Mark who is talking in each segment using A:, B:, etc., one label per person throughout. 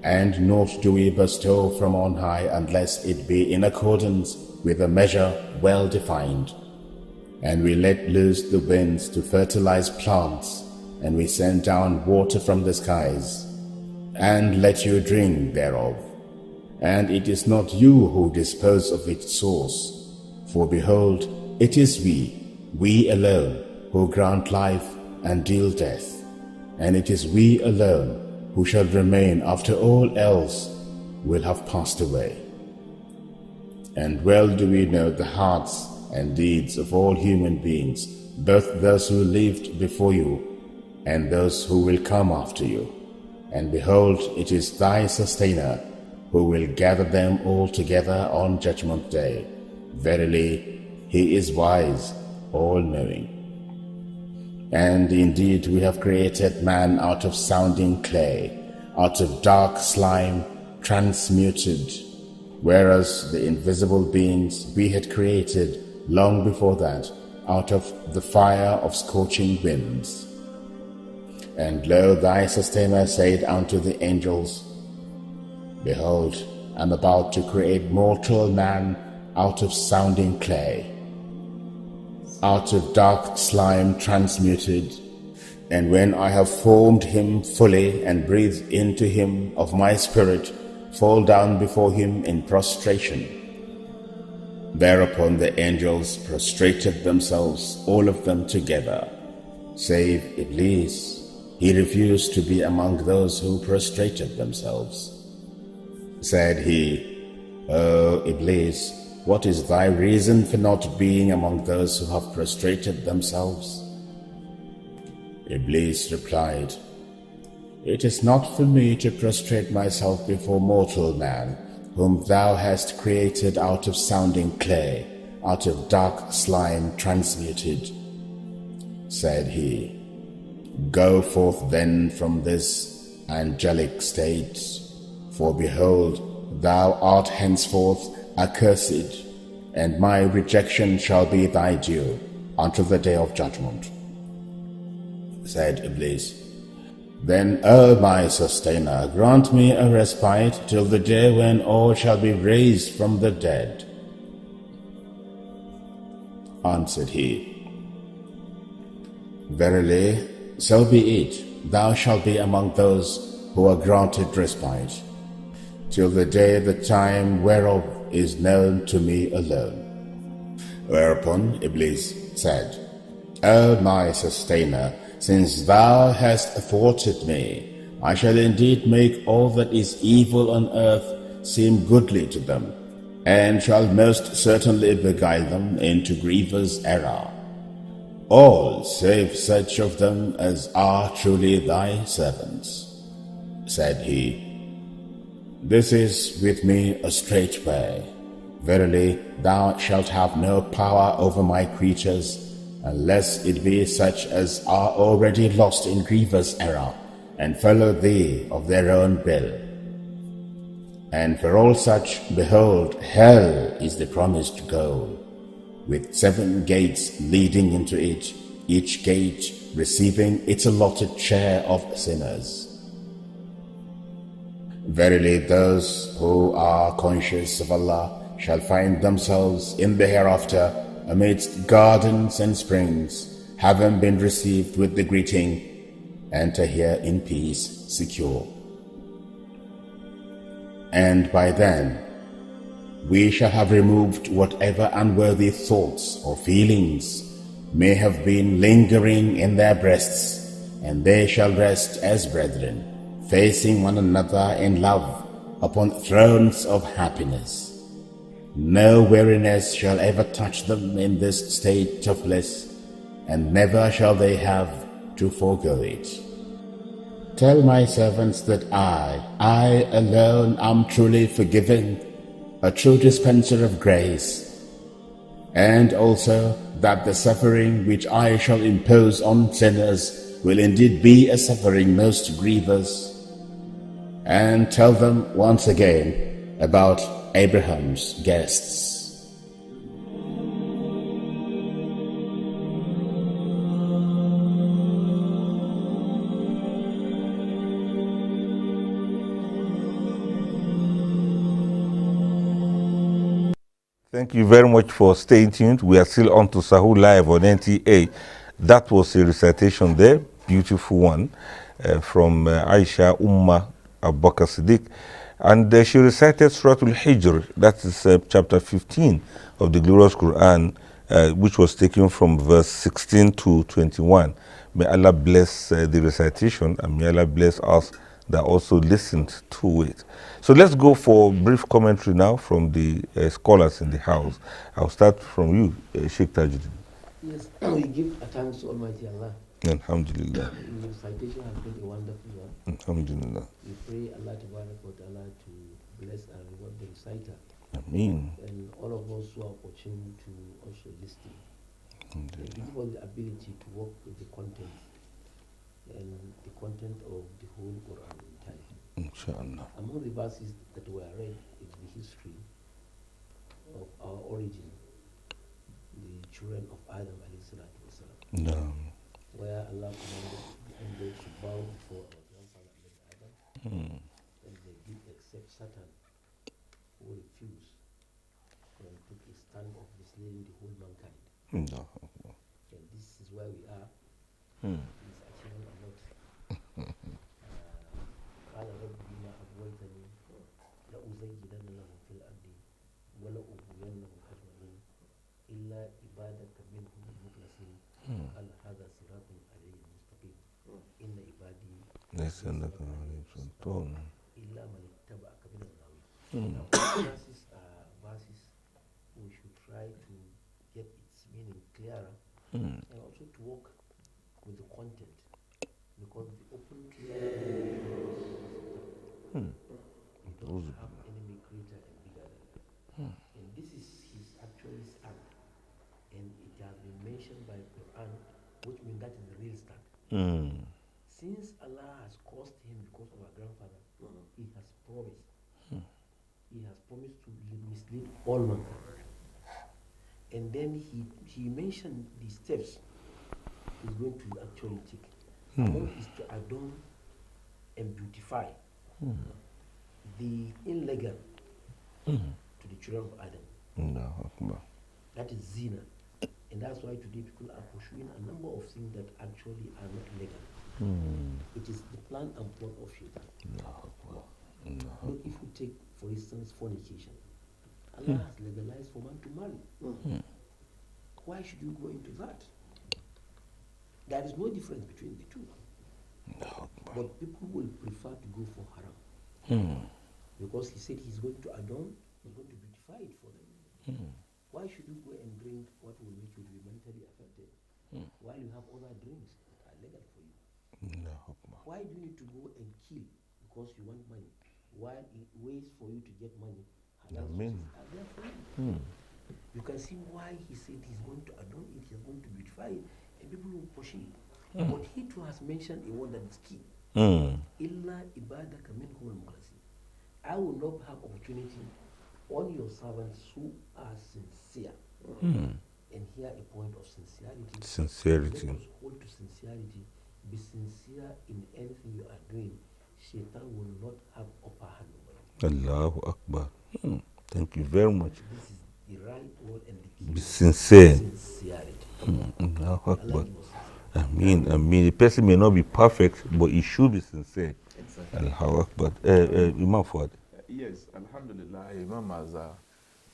A: and naught do we bestow from on high unless it be in accordance with a measure well defined. And we let loose the winds to fertilize plants, and we send down water from the skies, and let you drink thereof. And it is not you who dispose of its source, for behold, it is we alone, who grant life and deal death, and it is we alone who shall remain after all else will have passed away. And well do we know the hearts and deeds of all human beings, both those who lived before you and those who will come after you. And behold, it is thy sustainer who will gather them all together on judgment day. Verily, he is wise, all-knowing. And indeed we have created man out of sounding clay, out of dark slime transmuted, whereas the invisible beings we had created long before that out of the fire of scorching winds. And lo, thy sustainer said unto the angels, Behold, I am about to create mortal man out of sounding clay, out of dark slime transmuted, and when I have formed him fully and breathed into him of my spirit, fall down before him in prostration. Thereupon the angels prostrated themselves, all of them together, save Iblis. He refused to be among those who prostrated themselves. Said he, O Iblis, what is thy reason for not being among those who have prostrated themselves? Iblis replied, It is not for me to prostrate myself before mortal man, whom thou hast created out of sounding clay, out of dark slime transmuted. Said he, Go forth then from this angelic state, for behold, thou art henceforth accursed, and my rejection shall be thy due until the day of judgment. Said Iblis, Then, O my sustainer, grant me a respite till the day when all shall be raised from the dead. Answered he, Verily, so be it, thou shalt be among those who are granted respite, till the day the time whereof is known to me alone. Whereupon Iblis said, O my sustainer, since thou hast thwarted me, I shall indeed make all that is evil on earth seem goodly to them, and shall most certainly beguile them into grievous error, all save such of them as are truly thy servants. Said he, This is with me a straight way. Verily, thou shalt have no power over my creatures, unless it be such as are already lost in grievous error, and follow thee of their own will. And for all such, behold, hell is the promised goal, with 7 gates leading into it, each gate receiving its allotted share of sinners. Verily, those who are conscious of Allah shall find themselves in the hereafter amidst gardens and springs, having been received with the greeting, Enter here in peace, secure. And by then, we shall have removed whatever unworthy thoughts or feelings may have been lingering in their breasts, and they shall rest as brethren, facing one another in love upon thrones of happiness. No weariness shall ever touch them in this state of bliss, and never shall they have to forego it. Tell my servants that I alone am truly forgiving, a true dispenser of grace, and also that the suffering which I shall impose on sinners will indeed be a suffering most grievous. And tell them once again about Abraham's guests.
B: Thank you very much for staying tuned. We are still on to Sahur Live on NTA. That was a recitation there, beautiful one, from Aisha Umma Abubakar Siddiq. And she recited Surah Al-Hijr, that is chapter 15 of the glorious Quran, which was taken from verse 16 to 21. May Allah bless the recitation, and may Allah bless us that also listened to it. So let's go for brief commentary now from the scholars in the house. I'll start from you, Sheikh Tajuddin.
C: Yes, we give thanks to Almighty Allah.
B: Alhamdulillah.
C: The recitation has been a wonderful one.
B: Alhamdulillah.
C: We pray Allah Ta'ala to bless and reward the reciter.
B: Ameen.
C: And all of us who are watching to also listen. And to give us the ability to work with the content and the content of the whole Quran entirely.
B: Inshallah.
C: Among the verses that were read is the history of our origin, the children of Adam alayhi salatu wasalam.
B: No.
C: Where Allah commanded the angels to bow before our grandfather Adam, and they did except Satan, who refused and took a stand of misleading the whole mankind.
B: No.
C: And this is where we are. He's achieving a lot. قال رب بما أغويتني لأزينن لهم في الأرض ولأغوينهم أجمعين إلا عبادك منهم المخلصين قال هذا صراط علي مستقيم إن عبادي
B: ليس لك عليهم سلطان
C: إلا من اتبعك من الغاوين. Now, verses are verses we should try to get its meaning clearer and also to work with the content, because the open clear you don't have enemy greater and bigger than that. And this is his actually stand, and it has been mentioned by Quran, which means that is the real stand. Since Allah has caused him because of our grandfather, he has promised. He has promised to mislead all mankind. And then he mentioned the steps he's going to actually take. One is to adorn and beautify the illegal to the children of Adam.
B: No.
C: That is zina. And that's why today people are pursuing a number of things that actually are not legal. It is the plan and plot of Shaitan. Look, if we take, for instance, fornication, Allah has legalized for man to marry. Why should you go into that? There is no difference between the two. But people will prefer to go for haram. Because he said he's going to adorn, he's going to beautify it for them. Why should you go and drink what will make you to be mentally affected while you have other drinks that are legal for you? Why do you need to go and kill because you want money while it ways for you to get money? Halal sources are there for you. You can see why he said he's going to adorn it, he's going to beautify it, and people will push it. But he too has mentioned a word that is key. Illa ibadaka minhum al-mukhlasin. I will not have opportunity on your servants who are sincere. And here a point of sincerity. Let us hold to sincerity. Be sincere in anything you are doing. Shaitan will not have upper hand over you.
B: Allahu Akbar. Thank you very much.
C: This is the right word and the key.
B: Be sincere.
C: Sincerity.
B: Allahu Akbar. I mean, the person may not be perfect, but he should be sincere.
C: Exactly.
B: Allahu Akbar. Imam Fuad.
D: Yes, Alhamdulillah, Imam has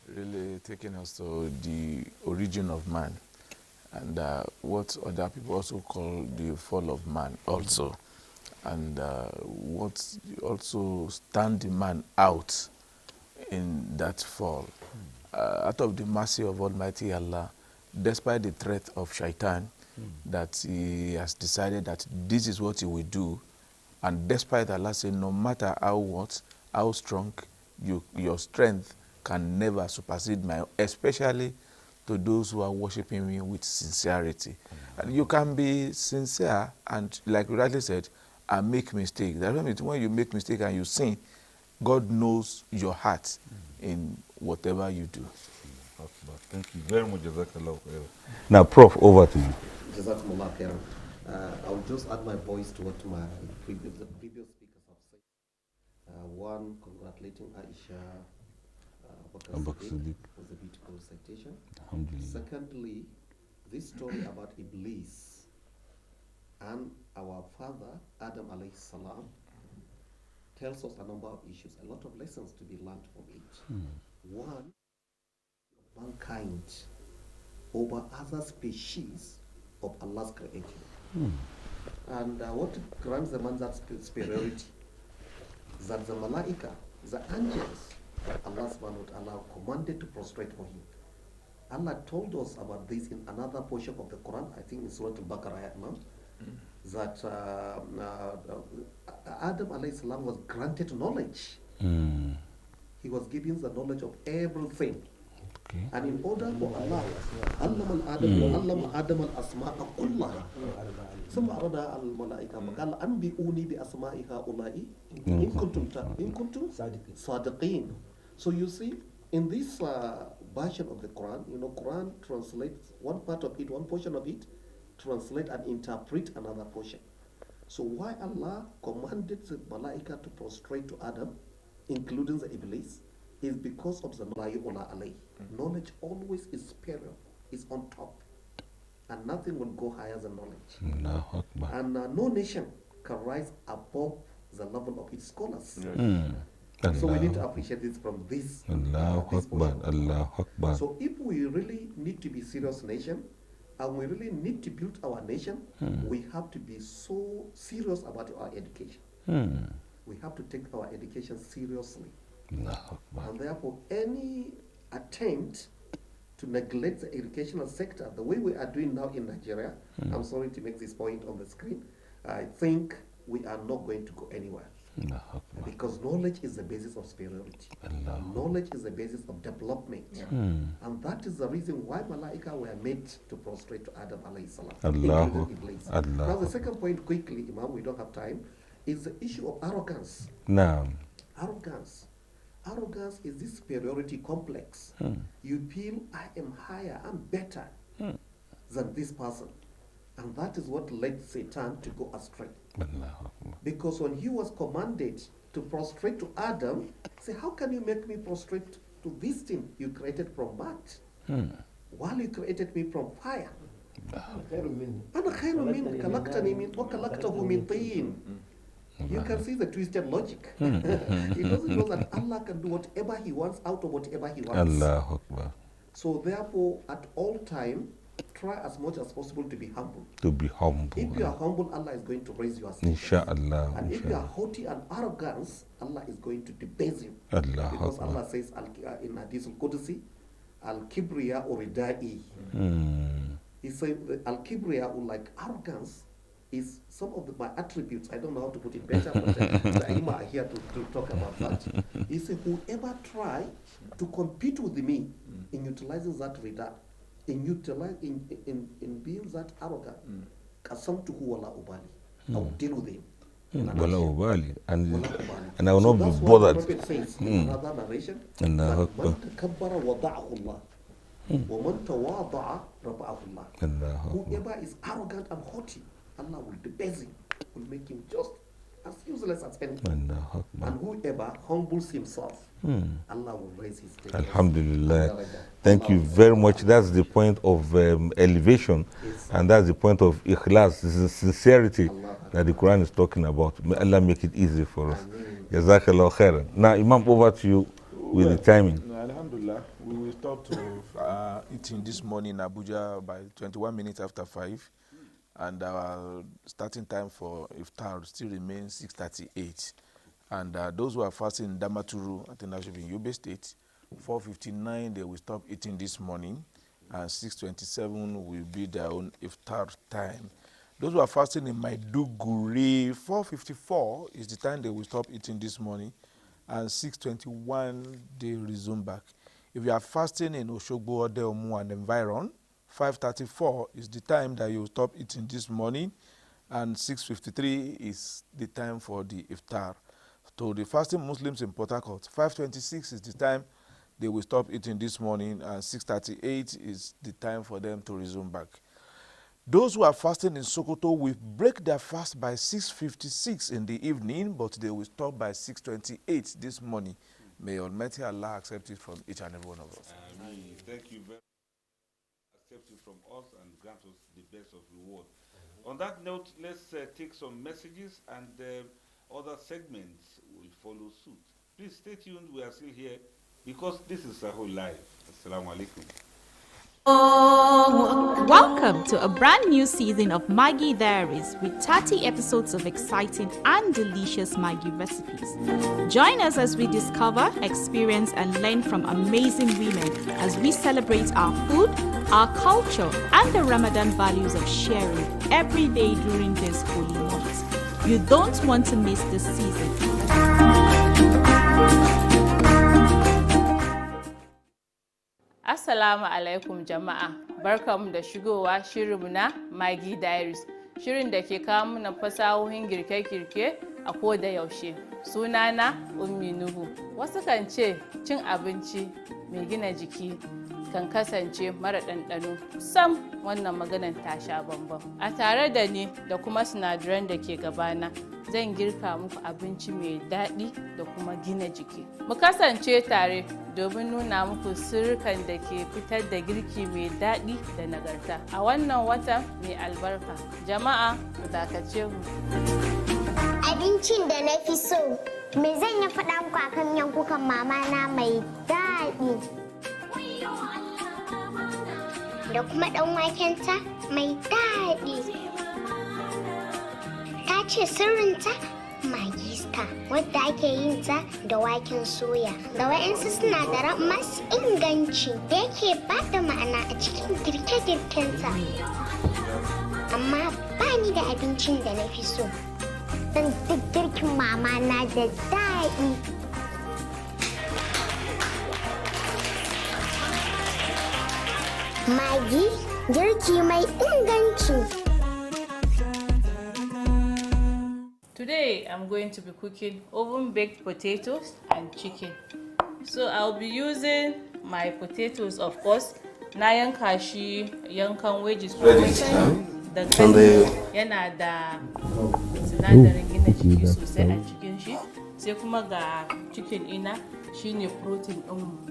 D: really taken us to the origin of man, and what other people also call the fall of man also, and what also stand the man out in that fall. Out of the mercy of Almighty Allah, despite the threat of Shaitan, that he has decided that this is what he will do, and despite Allah saying, no matter how strong your strength can never supersede my, especially to those who are worshiping me with sincerity. And you can be sincere and, like you rightly said, and make mistakes. That means when you make mistake and you sin, God knows your heart in whatever you do.
B: Thank you very much. Jazakallah khairan. Now, Prof, over to you.
E: Jazakumullah khairan. I'll just add my voice to what the previous speakers have said. One, congratulating Aisha Bakr
B: Bakr
E: Siddiq
B: Siddiq.
E: was a beautiful citation.
B: Alhamdulillah.
E: Secondly, this story about Iblis and our father Adam alayhi salam tells us a number of issues, a lot of lessons to be learned from it. One, mankind over other species of Allah's creation. And what grants the man that superiority? That the malaika, the angels, Allah subhanahu wa ta'ala commanded to prostrate for him. Allah told us about this in another portion of the Quran, I think in Surah Al-Baqarah, that Adam alayhi salam was granted knowledge. He was given the knowledge of everything.
B: Okay.
E: And in order for Allah, علم آدم الأسماء كلها ثم عرضها على الملائكة فقال أنبئوني بأسماء هؤلاء إن كنتم صادقين. So you see, in this version of the Quran, Quran translates one part of it, one portion of it, translate and interpret another portion. So why Allah commanded the Malaika to prostrate to Adam, including the Iblis, is because of the knowledge. Knowledge always is superior, is on top, and nothing will go higher than knowledge.
B: Allahu Akbar.
E: And no nation can rise above the level of its scholars. So we need to appreciate this from this.
B: Allahu
E: this
B: Akbar.
E: portion.
B: Allahu Akbar.
E: So if we really need to be serious nation, and we really need to build our nation, we have to be so serious about our education. We have to take our education seriously.
B: Allahu Akbar.
E: And therefore, any attempt to neglect the educational sector, the way we are doing now in Nigeria, I'm sorry to make this point on the screen, I think we are not going to go anywhere.
B: Allahu Akbar.
E: Because knowledge is the basis of superiority. Knowledge is the basis of development. And that is the reason why Malaika were made to prostrate to Adam alayhi salam.
B: Allahu
E: including Iblis.
B: Allah.
E: Now the second point quickly, Imam, we don't have time, is the issue of arrogance.
B: Naam.
E: Arrogance. Arrogance is this superiority complex. You feel I am higher, I'm better than this person. And that is what led Satan to go astray.
B: Allahu Akbar.
E: Because when he was commanded to prostrate to Adam, say, how can you make me prostrate to this thing you created from mud? While you created me from fire. أنا خير منك خلقتني من وخلقته من طين. You can see the twisted logic. He doesn't know that Allah can do whatever He wants out of whatever He wants.
B: Allahu Akbar.
E: So therefore, at all time, try as much as possible to be humble.
B: To be humble.
E: If you are humble, Allah is going to raise your status.
B: Insha'Allah.
E: And if you are haughty and arrogant, Allah is going to debase you.
B: Allahu
E: Because
B: Akbar.
E: Allah says in Hadith al-Qudsi, Al-Kibriya Uridai. He said Al-Kibriya, like arrogance, is some of my attributes. I don't know how to put it better, but the Imam are here to talk about that. He said, whoever try to compete with me in utilizing that rida, in being that arrogant, qasamtuhu wala ubali. I will deal with him.
B: Wala ubali. And
E: Wala ubali.
B: I will
E: So
B: not
E: that's
B: be
E: what
B: bothered.
E: the Prophet says in another narration.
B: Allahu
E: that man
B: Akbar.
E: takabbara wada'ahu Allah. وَمَنْ تَوَاضَعَ رَفَعَهُ اللَّهُ.
B: Allahu Akbar.
E: Whoever is arrogant and haughty, Allah will debase him, will make him just as useless as anything.
B: Allahu Akbar.
E: And whoever humbles himself, Allah will raise his status.
B: Alhamdulillah. Thank you very much. That's the point of elevation,
E: Yes.
B: and that's the point of ikhlas, the sincerity
E: Allah.
B: that the Quran is talking about. May Allah make it easy for us. Jazakallah khairan. Now, Imam, over to you with the timing.
D: Alhamdulillah, we will stop to eating this morning in Abuja by 21 minutes after 5. And our starting time for iftar still remains 6:38. And those who are fasting in Damaturu, I think that should be in Yobe State, 4:59 they will stop eating this morning, and 6:27 will be their own iftar time. Those who are fasting in Maiduguri, 4:54 is the time they will stop eating this morning, and 6:21 they resume back. If you are fasting in Oshogbo, Odeomu, and environ, 5:34 is the time that you stop eating this morning, and 6:53 is the time for the iftar. To the fasting Muslims in Port Harcourt, 5:26 is the time they will stop eating this morning, and 6:38 is the time for them to resume back. Those who are fasting in Sokoto will break their fast by 6:56 in the evening, but they will stop by 6:28 this morning. May Almighty Allah accept it from each and every one of us.
B: Thank you very much. Accept it from us and grant us the best of reward. On that note, let's take some messages and other segments will follow suit. Please stay tuned. We are still here because this is Sahur Live. Assalamu alaikum.
F: Welcome to a brand new season of Maggie Diaries with 30 episodes of exciting and delicious Maggie recipes. Join us as we discover, experience, and learn from amazing women as we celebrate our food, our culture, and the Ramadan values of sharing every day during this holy month. You don't want to miss this season.
G: Assalamu alaikum jama'a, barkamu da shigowa shirinmu na Maggie Diaries, shirin da ke kawo mana fasahohin girke-girke a koda yaushe. Sunana Ummi Nuhu. Wasu kan ce cin abinci mai gina jiki kan kasance mara ɗanɗano. Sam wannan maganan ta sha bambam. A tare da ni da kuma sinadaran da ke gabana, zan girka muku abinci mai daɗi da kuma gina jiki. Mu kasance tare domin nuna muku sirrukan da ke fitar da girki mai daɗi da nagarta a wannan watan mai albarka. Jama'a, ku dakace mu.
H: Abincin da na fi so, me zan yi faɗa muku akan yankukan mama na mai daɗi. Da kuma ɗan wakenta mai daɗi. Ta ce sirrinta magista wadda ake yin ta da waken soya da wa'yansu sinadaran masu inganci da yake ba da ma'ana a cikin girke-girkenta. Amma ba ni da abincin da na fi so. Don duk girkin mama na da daɗi. Magi, girki mai inganci.
G: Today I'm going to be cooking oven baked potatoes and chicken. So I'll be using my potatoes, of course. Na yanka shi yankan wedges. Dankali yana da sinadarin gina jiki sosai a cikin shi. Sai kuma ga chicken ina shine protein ɗinmu.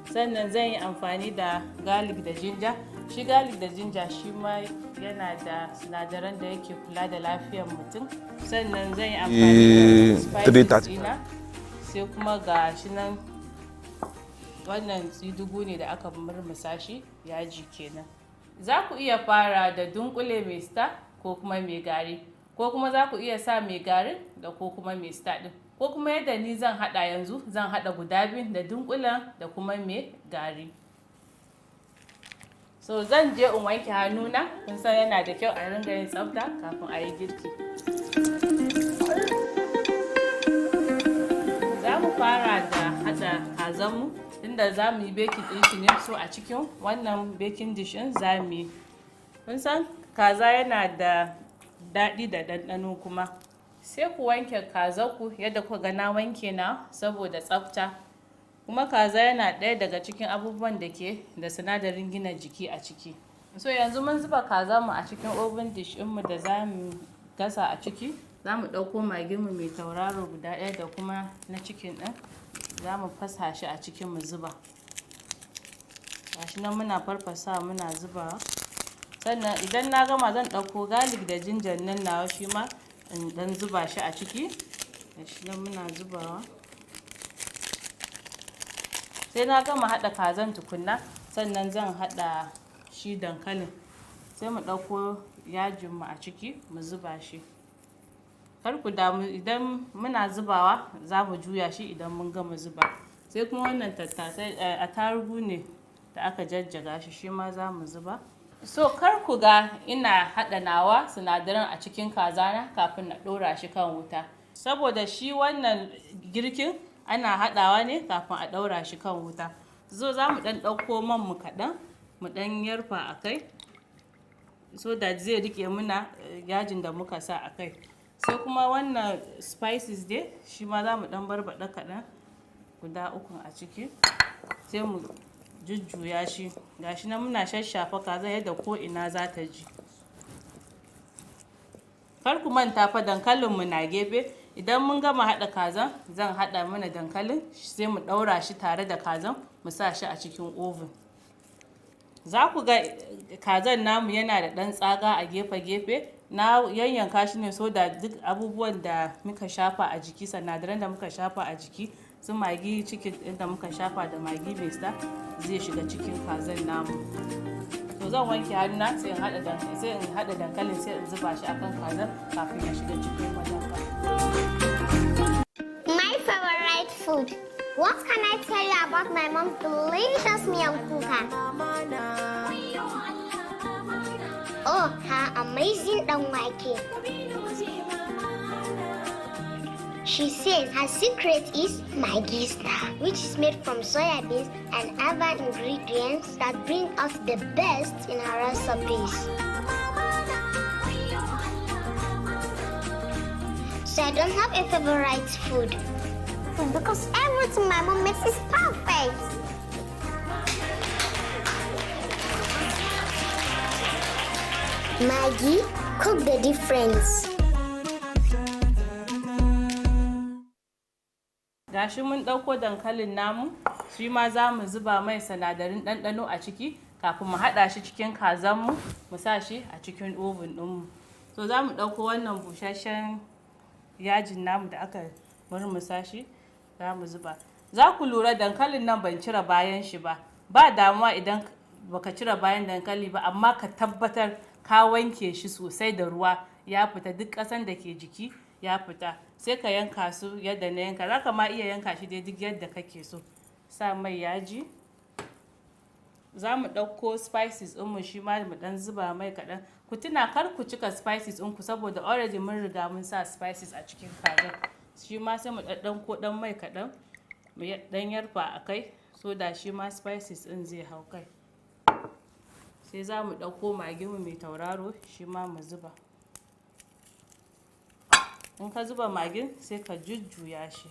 G: Sannan zan yi amfani da garlic da ginger. Shi garlic da ginger shi ma yana da sinadaran da yake kula da lafiyar mutum. Sannan zan yi amfani da spices ina. Sai kuma ga shi nan wannan tsidugu ne da aka murmusa shi, yaji kenan. Za ku iya fara da dunkule mai star ko kuma mai gari, ko kuma za ku iya sa mai garin da ko kuma mai star din, ko kuma yadda ni zan hada yanzu, zan hada guda biyu da dunkulen da kuma mai gari. So zan je in wanke hannuna, kun san yana da kyau a ringa yin tsafta kafin a yi girki. Za mu fara da hada kazanmu, inda za mu yi baking din shi ne. So a cikin wannan baking dish din za mu yi. Kun san kaza yana da daɗi da ɗanɗano kuma. Sai ku wanke kazanku yadda kuka ga na wanke na saboda tsafta. Kuma kaza yana ɗaya daga cikin abubuwan da ke da sinadarin gina jiki a ciki. So yanzu mun zuba kazanmu a cikin oven dish ɗinmu da za mu gasa a ciki. Za mu ɗauko maginmu mai tauraro guda ɗaya da kuma na cikin ɗin. Za mu fasa shi a cikin mu zuba. Gashi nan muna farfasa muna zubawa. Sannan idan na gama zan ɗauko garlic da ginger nan nawa shi ma in dan zuba shi a ciki. Gashi nan muna zubawa. Sai na gama haɗa kazan tukunna, sannan zan haɗa shi dankalin. Sai mu ɗauko yajinmu a ciki mu zuba shi. Kar ku damu, idan muna zubawa za mu juya shi idan mun gama zuba. Sai kuma wannan tattasai attarugu ne da aka jajjaga shi, shi ma za mu zuba. So kar ku ga ina haɗa nawa sinadaran a cikin kazana kafin na ɗora shi kan wuta. Saboda shi wannan girkin ana haɗawa ne kafin a ɗaura shi kan wuta. So za mu ɗan ɗauko man mu kaɗan, mu ɗan yarfa a kai, so da zai riƙe muna yajin da muka sa a kai. Sai kuma wannan spices dai shi ma za mu ɗan barbaɗa kaɗan, guda 3 a ciki. Sai mu jujjuya shi. Gashi nan muna shashafa kaza yadda ko ina za ta ji. Kar ku manta fa dankalinmu na gefe idan mun gama haɗa kazan zan haɗa mana dankalin sai mu ɗaura shi tare da kazan mu sa shi a cikin oven. Za ku ga kazan namu yana da ɗan tsaga a gefe-gefe, na yanyanka shi ne so da duk abubuwan da muka shafa a jiki, sinadaran da muka shafa a jiki, su magi cikin ɗin da muka shafa da magi mai star zai shiga cikin kazan namu. To zan wanke hannuna sai in haɗa dankalin sai in zuba shi akan kazan kafin ya shiga cikin madanka.
H: My favorite food. What can I tell you about my mom's delicious miyan kuka? Oh, her amazing dan wake. She says her secret is Maggi Star, which is made from soya beans and other ingredients that bring out the best in her recipes. So I don't have a favorite food because everything my mom makes is perfect. Maggi, cook the difference.
G: Gashi mun ɗauko dankalin namu, shi ma za mu zuba mai sinadarin ɗanɗano a ciki kafin mu haɗa shi cikin kazanmu mu sa shi a cikin oven ɗinmu. So za mu ɗauko wannan busasshen yajin namu da aka murmusa shi za mu zuba. Za ku lura dankalin nan ban cire bayan shi ba. Ba damuwa idan baka cire bayan dankali ba, amma ka tabbatar ka wanke shi sosai da ruwa ya fita, duk ƙasan da ke jiki ya fita. Sai ka yanka su yadda na yanka, za ka ma iya yanka shi dai duk yadda kake so. Sa mai yaji. Za mu ɗauko spices ɗinmu shi ma mu ɗan zuba mai kaɗan. Ku tuna kar ku cika spices ɗinku saboda already mun riga mun sa spices a cikin kazan. Shi ma sai mu ɗanɗanko ɗan mai kaɗan mu ɗan yarfa a kai so da shi ma spices ɗin zai hau kai. Sai za mu ɗauko maginmu mai tauraro shi ma mu zuba. In ka zuba magin sai ka jujjuya shi,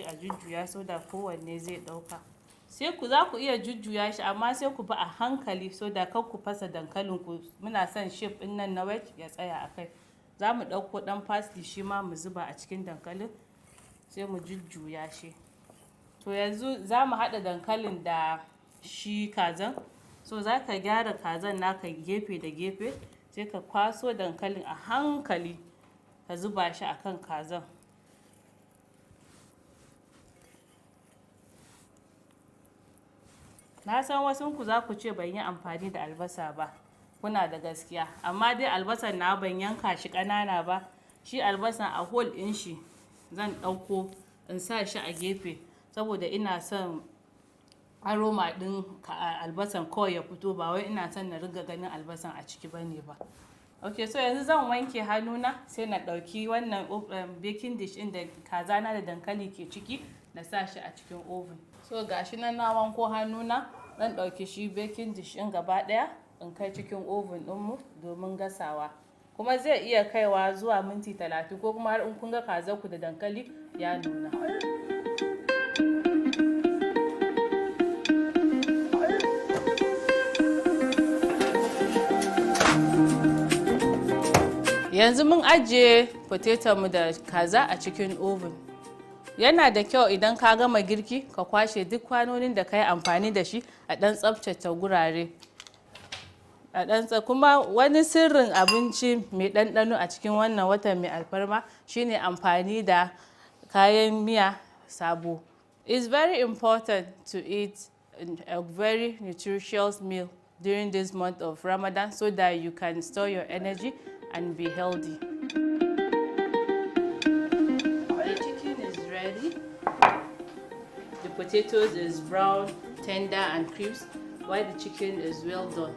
G: a jujjuya so da kowanne zai ɗauka. Sai za ku iya jujjuya shi amma sai ku bi a hankali so da kar ku fasa dankalin ku. Muna son shape ɗin nan na wedge ya tsaya a kai. Za mu ɗauko ɗan parsley shi ma mu zuba a cikin dankalin sai mu jujjuya shi. To yanzu za mu haɗa dankalin da shi kazan. So za ka gyara kazan naka gefe da gefe sai ka kwaso dankalin a hankali ka zuba shi a kan kazan. Na san wasunku za ku ce ban yi amfani da albasa ba, kuna da gaskiya, amma dai albasan na ban yanka shi ƙanana ba. Shi albasan a hole ɗin shi zan ɗauko in sa shi a gefe saboda ina son aroma ɗin albasan kawai ya fito, ba wai ina son na riga ganin albasan a ciki bane ba. Ok, so yanzu zan wanke hannuna sai na ɗauki wannan baking dish ɗin da kazana da dankali ke ciki na sa shi a cikin oven. So gashi nan na wanko hannuna, zan ɗauki shi baking dish ɗin gaba ɗaya in kai cikin oven ɗinmu domin gasawa. Kuma zai iya kaiwa zuwa minti 30 ko kuma har in kun ga kazanku da dankali ya nuna. Yanzu mun ajiye potato mu da kaza a cikin oven. Yana da kyau idan ka gama girki ka kwashe duk kwanonin da ka yi amfani da shi a ɗan tsaftace gurare. Kuma wani sirrin abinci mai ɗanɗano a cikin wannan watan mai alfarma shine amfani da kayan miya sabo. It's very important to eat a very nutritious meal during this month of Ramadan so that you can store your energy and be healthy. The chicken is ready. The potatoes is brown, tender and crisp, while the chicken is well done.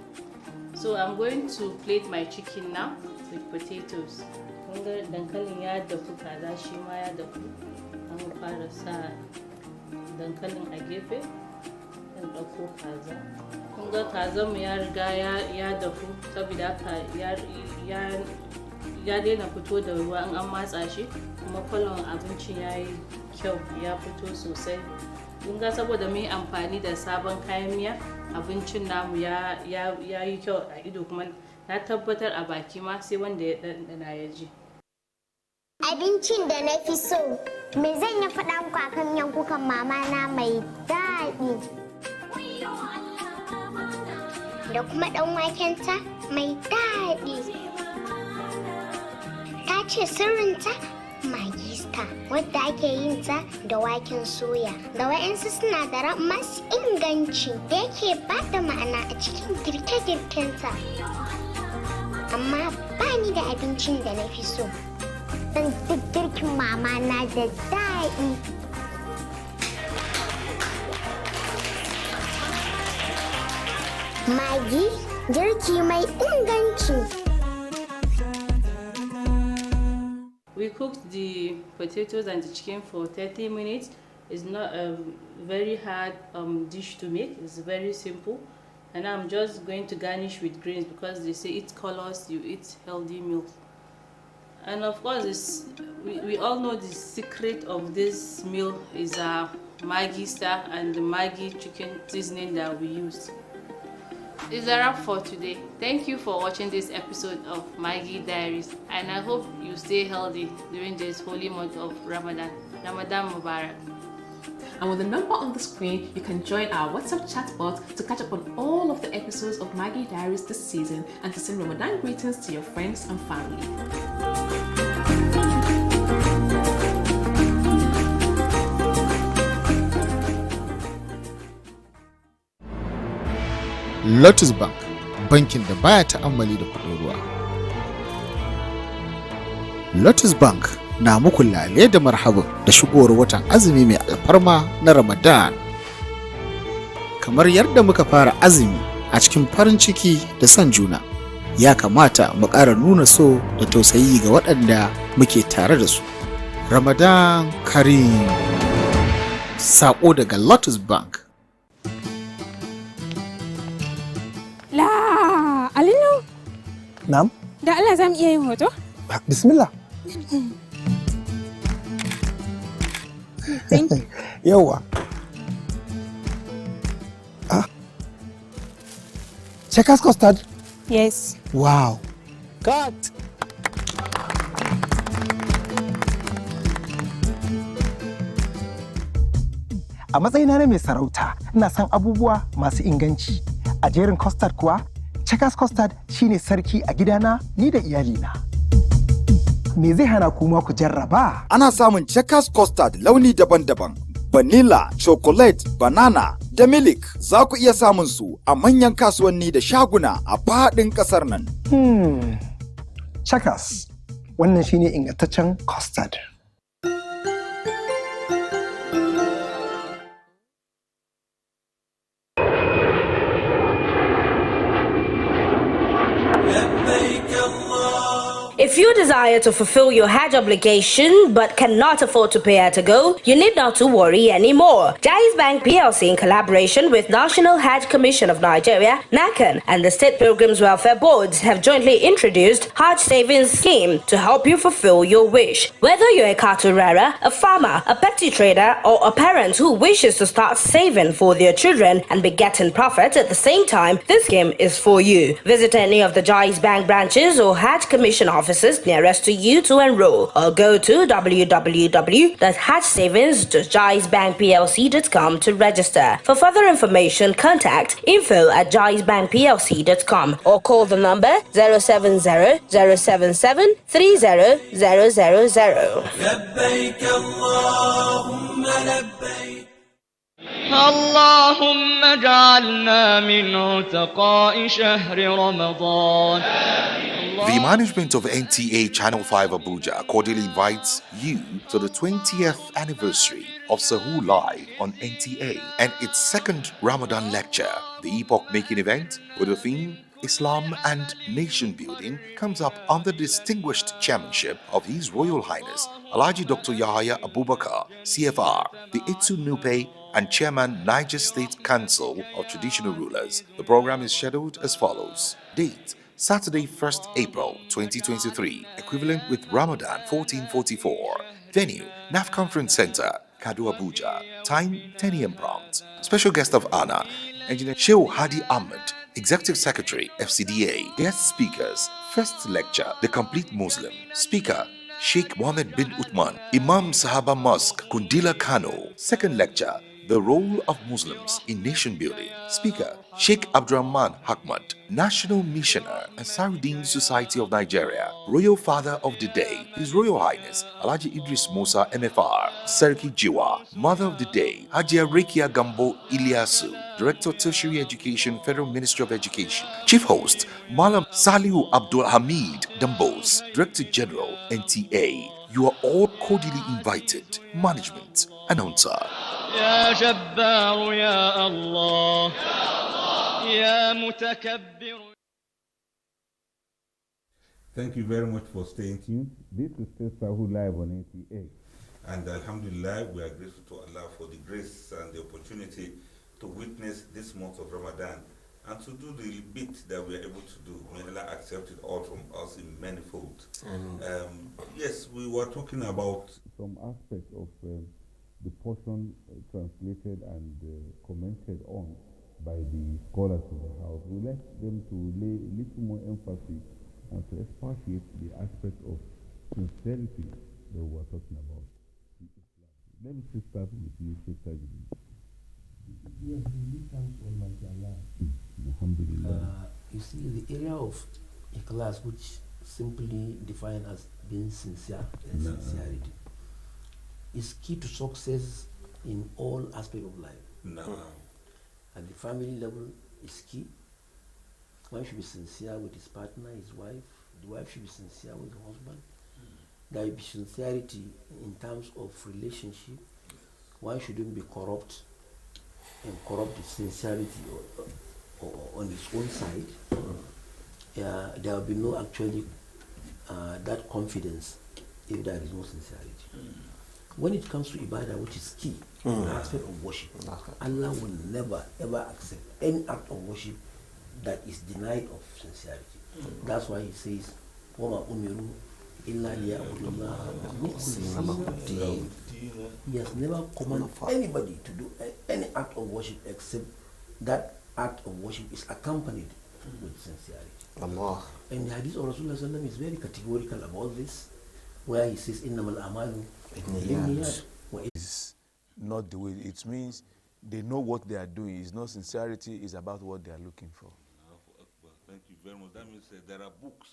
G: So I'm going to plate my chicken now with potatoes. Kunga dankalin ya dafu, kaza shi ma ya dafu. An fara sa dankalin a gefe. Zan ɗauko kaza. Kunga kazan mu ya riga ya dafu saboda haka ya daina fito da ruwa in an matsa shi, kuma kwallon abincin ya yi kyau, ya fito sosai. Kunga saboda mun yi amfani da sabon kayan miya, abincin namu ya yi kyau a ido kuma na tabbatar a baki ma sai wanda ya ɗanɗana ya ji.
H: Abincin da na fi so, me zan yi faɗa muku akan miyan kukan mama na mai daɗi. Da kuma ɗan wakenta mai daɗi. Ta ce sirrinta magista wadda ake yin ta da waken soya da wa'yansu sinadaran masu inganci da yake ba da ma'ana a cikin girke-girkenta. Amma ba ni da abincin da na fi so. Dan duk girkin mama na da daɗi. Magi girki mai inganci.
G: We cooked the potatoes and the chicken for 30 minutes. It's not a very hard dish to make. It's very simple. And I'm just going to garnish with greens because they say eat colors, you eat healthy meals. And of course, we all know the secret of this meal is our Maggi star and the Maggi chicken seasoning that we use. It's a wrap for today. Thank you for watching this episode of Maggi Diaries, and I hope you stay healthy during this holy month of Ramadan. Ramadan Mubarak.
I: And with the number on the screen, you can join our WhatsApp chat bot to catch up on all of the episodes of Maggi Diaries this season and to send Ramadan greetings to your friends and family.
J: Lotus Bank, bankin da baya ta'ammali da kuɗin ruwa. Lotus Bank na muku lale da marhaban da shigowar watan azumi mai alfarma na Ramadan. Kamar yadda muka fara azumi a cikin farin ciki da son juna, ya kamata mu ƙara nuna so da tausayi ga waɗanda muke tare da su. Ramadan Karim. Saƙo daga Lotus Bank.
K: La Alinu.
L: Na'am.
K: Da Allah za mu iya yin hoto?
L: Bismillah.
K: Thank you.
L: Yawa. Checkers custard?
K: Yes.
L: Wow. God. A matsayina na mai sarauta, ina son abubuwa masu inganci. A jerin custard kuwa, Checkers custard shine sarki a gidana ni da iyalina. Me zai hana kuma ku jarraba?
M: Ana samun Checkers custard launi daban-daban. Vanilla, chocolate, banana da milk za ku iya samun su a manyan kasuwanni da shaguna a faɗin ƙasar nan.
L: Checkers, wannan shine ingantaccen custard.
N: If you desire to fulfill your Hajj obligation but cannot afford to pay at a go, you need not to worry anymore. Jaiz Bank PLC, in collaboration with National Hajj Commission of Nigeria, NACAN, and the State Pilgrims Welfare Boards have jointly introduced Hajj Savings Scheme to help you fulfill your wish. Whether you're a cattle rearer, a farmer, a petty trader, or a parent who wishes to start saving for their children and be getting profit at the same time, this scheme is for you. Visit any of the Jaiz Bank branches or Hajj Commission offices nearest to you to enroll, or go to www.hatchsavings.jaizbankplc.com to register. For further information, contact info@jaizbankplc.com or call the number 070-077-30000.
O: اللهم اجعلنا من عتقاء شهر رمضان.
P: The management of NTA Channel 5 Abuja cordially invites you to the 20th anniversary of Sahur Live on NTA and its second Ramadan lecture. The epoch-making event with the theme Islam and Nation Building comes up under distinguished chairmanship of His Royal Highness Alhaji Dr. Yahaya Abubakar, CFR, the Itsu Nupe and Chairman Niger State Council of Traditional Rulers. The program is scheduled as follows. Date: Saturday, 1st April 2023, equivalent with Ramadan 1444. Venue: NAF Conference Center, Kadu Abuja. Time: 10 a.m. prompt. Special guest of honor: Engineer Shehu Hadi Ahmed, Executive Secretary, FCDA. Guest speakers: First lecture, The Complete Muslim. Speaker: Sheikh Mohammed bin Uthman, Imam Sahaba Mosque, Kundila Kano. Second lecture, The Role of Muslims in Nation Building. Speaker, Sheikh Abdurrahman Hakmat, National Missioner, Ansarudeen Society of Nigeria. Royal Father of the Day, His Royal Highness, Alhaji Idris Musa MFR, Serki Jiwa. Mother of the Day, Hajia Rekia Gambo Iliasu, Director Tertiary Education, Federal Ministry of Education. Chief Host, Malam Salihu Abdul Hamid Dambos, Director General, NTA. You are all cordially invited. Management, Announcer.
O: يا جبار يا الله يا متكبر.
B: Thank you very much for staying tuned. This is still Sahur Live on NTA. And Alhamdulillah, we are grateful to Allah for the grace and the opportunity to witness this month of Ramadan and to do the bit that we are able to do. May Allah accept it all from us in manifold. Yes, we were talking about some aspects of the portion translated and commented on by the scholars of the house. We like them to lay a little more emphasis and to expatiate the aspect of sincerity that we are talking about. Let me start with you, Sheikh Tajudeen.
C: Yes, we thank Almighty Allah.
B: Alhamdulillah.
C: You see, the area of ikhlas, which simply defined as being sincere and sincerity, is key to success in all aspects of life. At the family level, is key. One should be sincere with his partner, his wife. The wife should be sincere with the husband. There will be sincerity in terms of relationship. One shouldn't be corrupt and corrupt the sincerity on his own side. There will be no actually that confidence if there is no sincerity. When it comes to ibadah, which is key, the aspect of worship, Allah will never ever accept any act of worship that is denied of sincerity. That's why he says, وَمَا أُمِرُوا إِلَّا لِيَعْبُدُوا اللَّهَ. He has never commanded anybody to do any act of worship except that act of worship is accompanied with sincerity. Allah. And the hadith of Rasulullah is very categorical about this, where he says, إِنَّمَا الْأَعْمَالُ بِالنِّيَّاتِ.
D: It's not the way. It means they know what they are doing. It's not sincerity. It's about what they are looking for.
B: Thank you very much. That means there are books,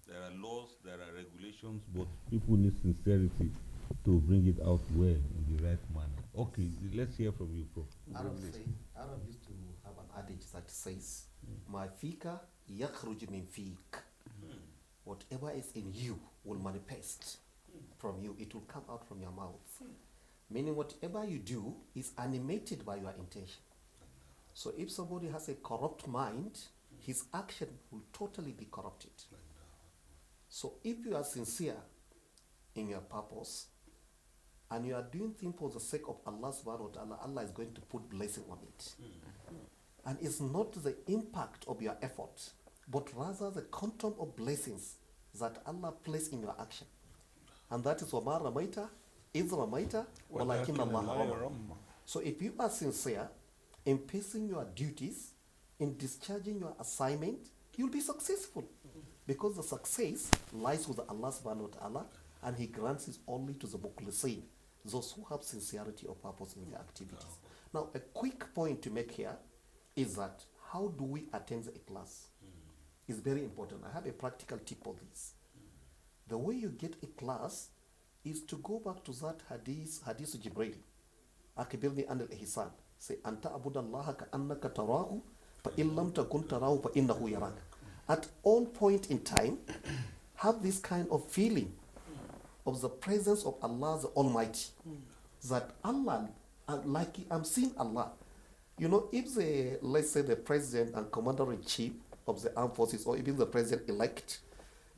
B: there are laws, there are regulations, but people need sincerity to bring it out well in the right manner. Okay, let's hear from you, Prof.
E: Arab used to have an adage that says, "Ma fika yakhruj min fik." Whatever is in you will manifest from you. It will come out from your mouth. Meaning whatever you do is animated by your intention. So if somebody has a corrupt mind, his action will totally be corrupted. So if you are sincere in your purpose and you are doing things for the sake of Allah subhanahu wa ta'ala, Allah is going to put blessing on it. And it's not the impact of your effort, but rather the quantum of blessings that Allah placed in your action. And that is وَمَا رَمَيْتَ إِذْ رَمَيْتَ وَلَكِنَّ اللَّهَ رَمَى. So if you are sincere in facing your duties, in discharging your assignment, you'll be successful. Because the success lies with Allah subhanahu wa ta'ala, and He grants it only to the mukhlisin, those who have sincerity of purpose in their activities. Now, a quick point to make here is that how do we attain the ikhlas? It's very important. I have a practical tip for this. The way you get ikhlas is to go back to that hadith Jibril. Akibirni an al-ihsan. Say, anta abudallaha ka annaka tarahu, fa in lam takun tarahu fa innahu yarak. At all point in time, have this kind of feeling of the presence of Allah the Almighty. That Allah, like I'm seeing Allah. You know, if let's say the president and commander-in-chief of the armed forces, or even the president-elect,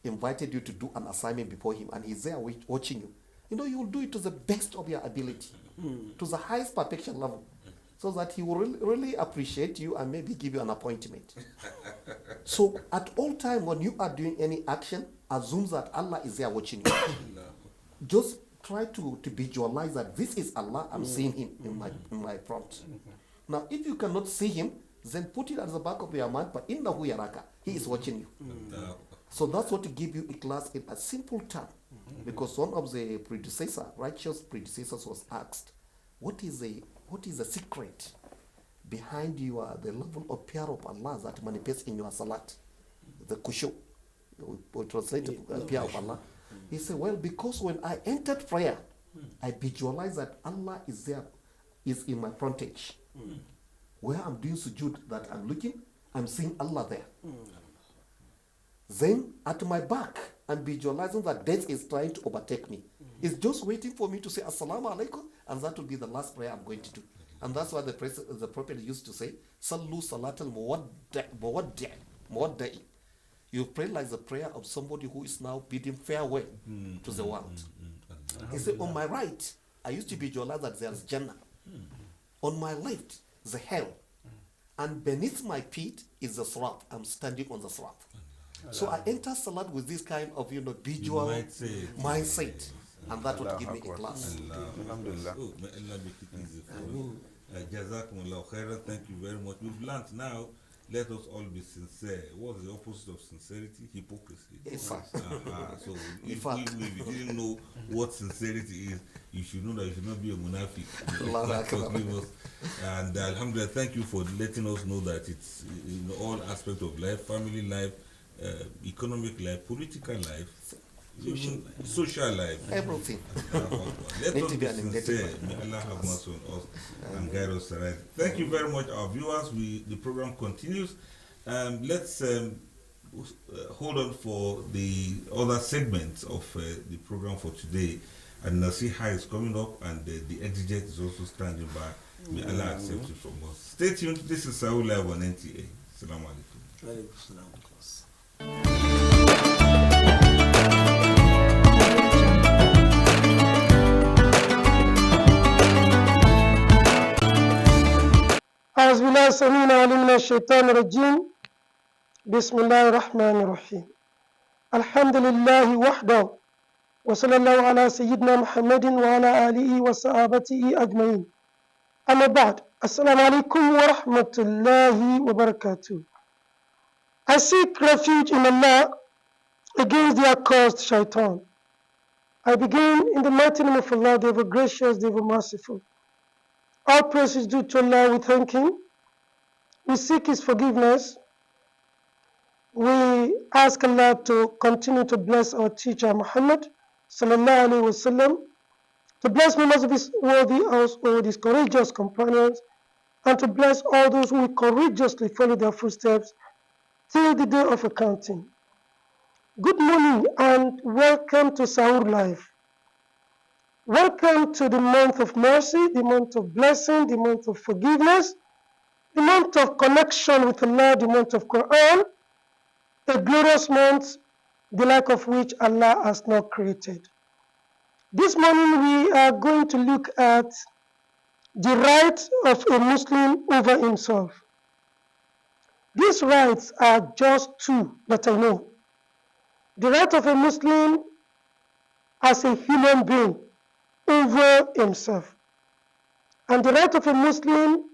E: invited you to do an assignment before him, and he's there watching you, you know, you will do it to the best of your ability, to the highest perfection level, so that he will really appreciate you and maybe give you an appointment. So at all time when you are doing any action, assume that Allah is there watching you. Just try to visualize that this is Allah, I'm seeing him in my front. Now if you cannot see him, then put it at the back of your mind, but innahu yaraka, he is watching you. So that's what to give you a class in a simple term. Because one of the righteous predecessors was asked, what is the secret behind the level of fear of Allah that manifests in your salat? The kushu. We translate fear of Allah. He said, well, because when I entered prayer, I visualize that Allah is there, is in my frontage. Where I'm doing sujood, that I'm looking, I'm seeing Allah there. Then at my back, I'm visualizing that death is trying to overtake me. It's just waiting for me to say Assalamu alaikum, and that will be the last prayer I'm going to do. And that's why the Prophet used to say, Sallu salatal muwadda'i. You pray like the prayer of somebody who is now bidding farewell to the world. He said, on my right, I used to visualize that there's Jannah. On my left, the hell. And beneath my feet is the Sirat. I'm standing on the Sirat. So I enter Salat with this kind of visual mindset. And that would give me a class.
B: Alhamdulillah. Oh, may Allah make it easy for you. Jazakumullah khairan. Thank you very much. We've learned now. Let us all be sincere. What's the opposite of sincerity? Hypocrisy. So if you didn't know what sincerity is, you should know that you should not be a munafiq. And alhamdulillah, thank you for letting us know that it's in all aspects of life, family life, economic life, political life, social life,
E: everything.
B: Let us be sincere. May Allah have mercy on us and guide us right. Thank you very much, our viewers. The program continues. Let's hold on for the other segments of the program for today. And Nasiha is coming up, and the exeget is also standing by. May Allah accept it from us. Stay tuned. This is Sahur Live on NTA. Assalamu alaikum.
Q: أعوذ بالله السميع العليم من الشيطان الرجيم بسم الله الرحمن الرحيم الحمد لله وحده وصلى الله على سيدنا محمد وعلى آله وصحابته أجمعين أما بعد السلام عليكم ورحمة الله وبركاته. I seek refuge in Allah against the accursed shaitan. I begin in the mighty name of Allah, the ever gracious, the ever merciful. All praise is due to Allah. We thank Him. We seek His forgiveness. We ask Allah to continue to bless our teacher Muhammad sallallahu alaihi wasallam, to bless members of His worthy household, His courageous companions, and to bless all those who will courageously follow their footsteps till the day of accounting. Good morning and welcome to Sahur Live. Welcome to the month of mercy, the month of blessing, the month of forgiveness, the month of connection with Allah, the month of Quran, a glorious month, the like of which Allah has not created. This morning we are going to look at the rights of a Muslim over himself. These rights are just two that I know. The right of a Muslim as a human being over himself, and the right of a Muslim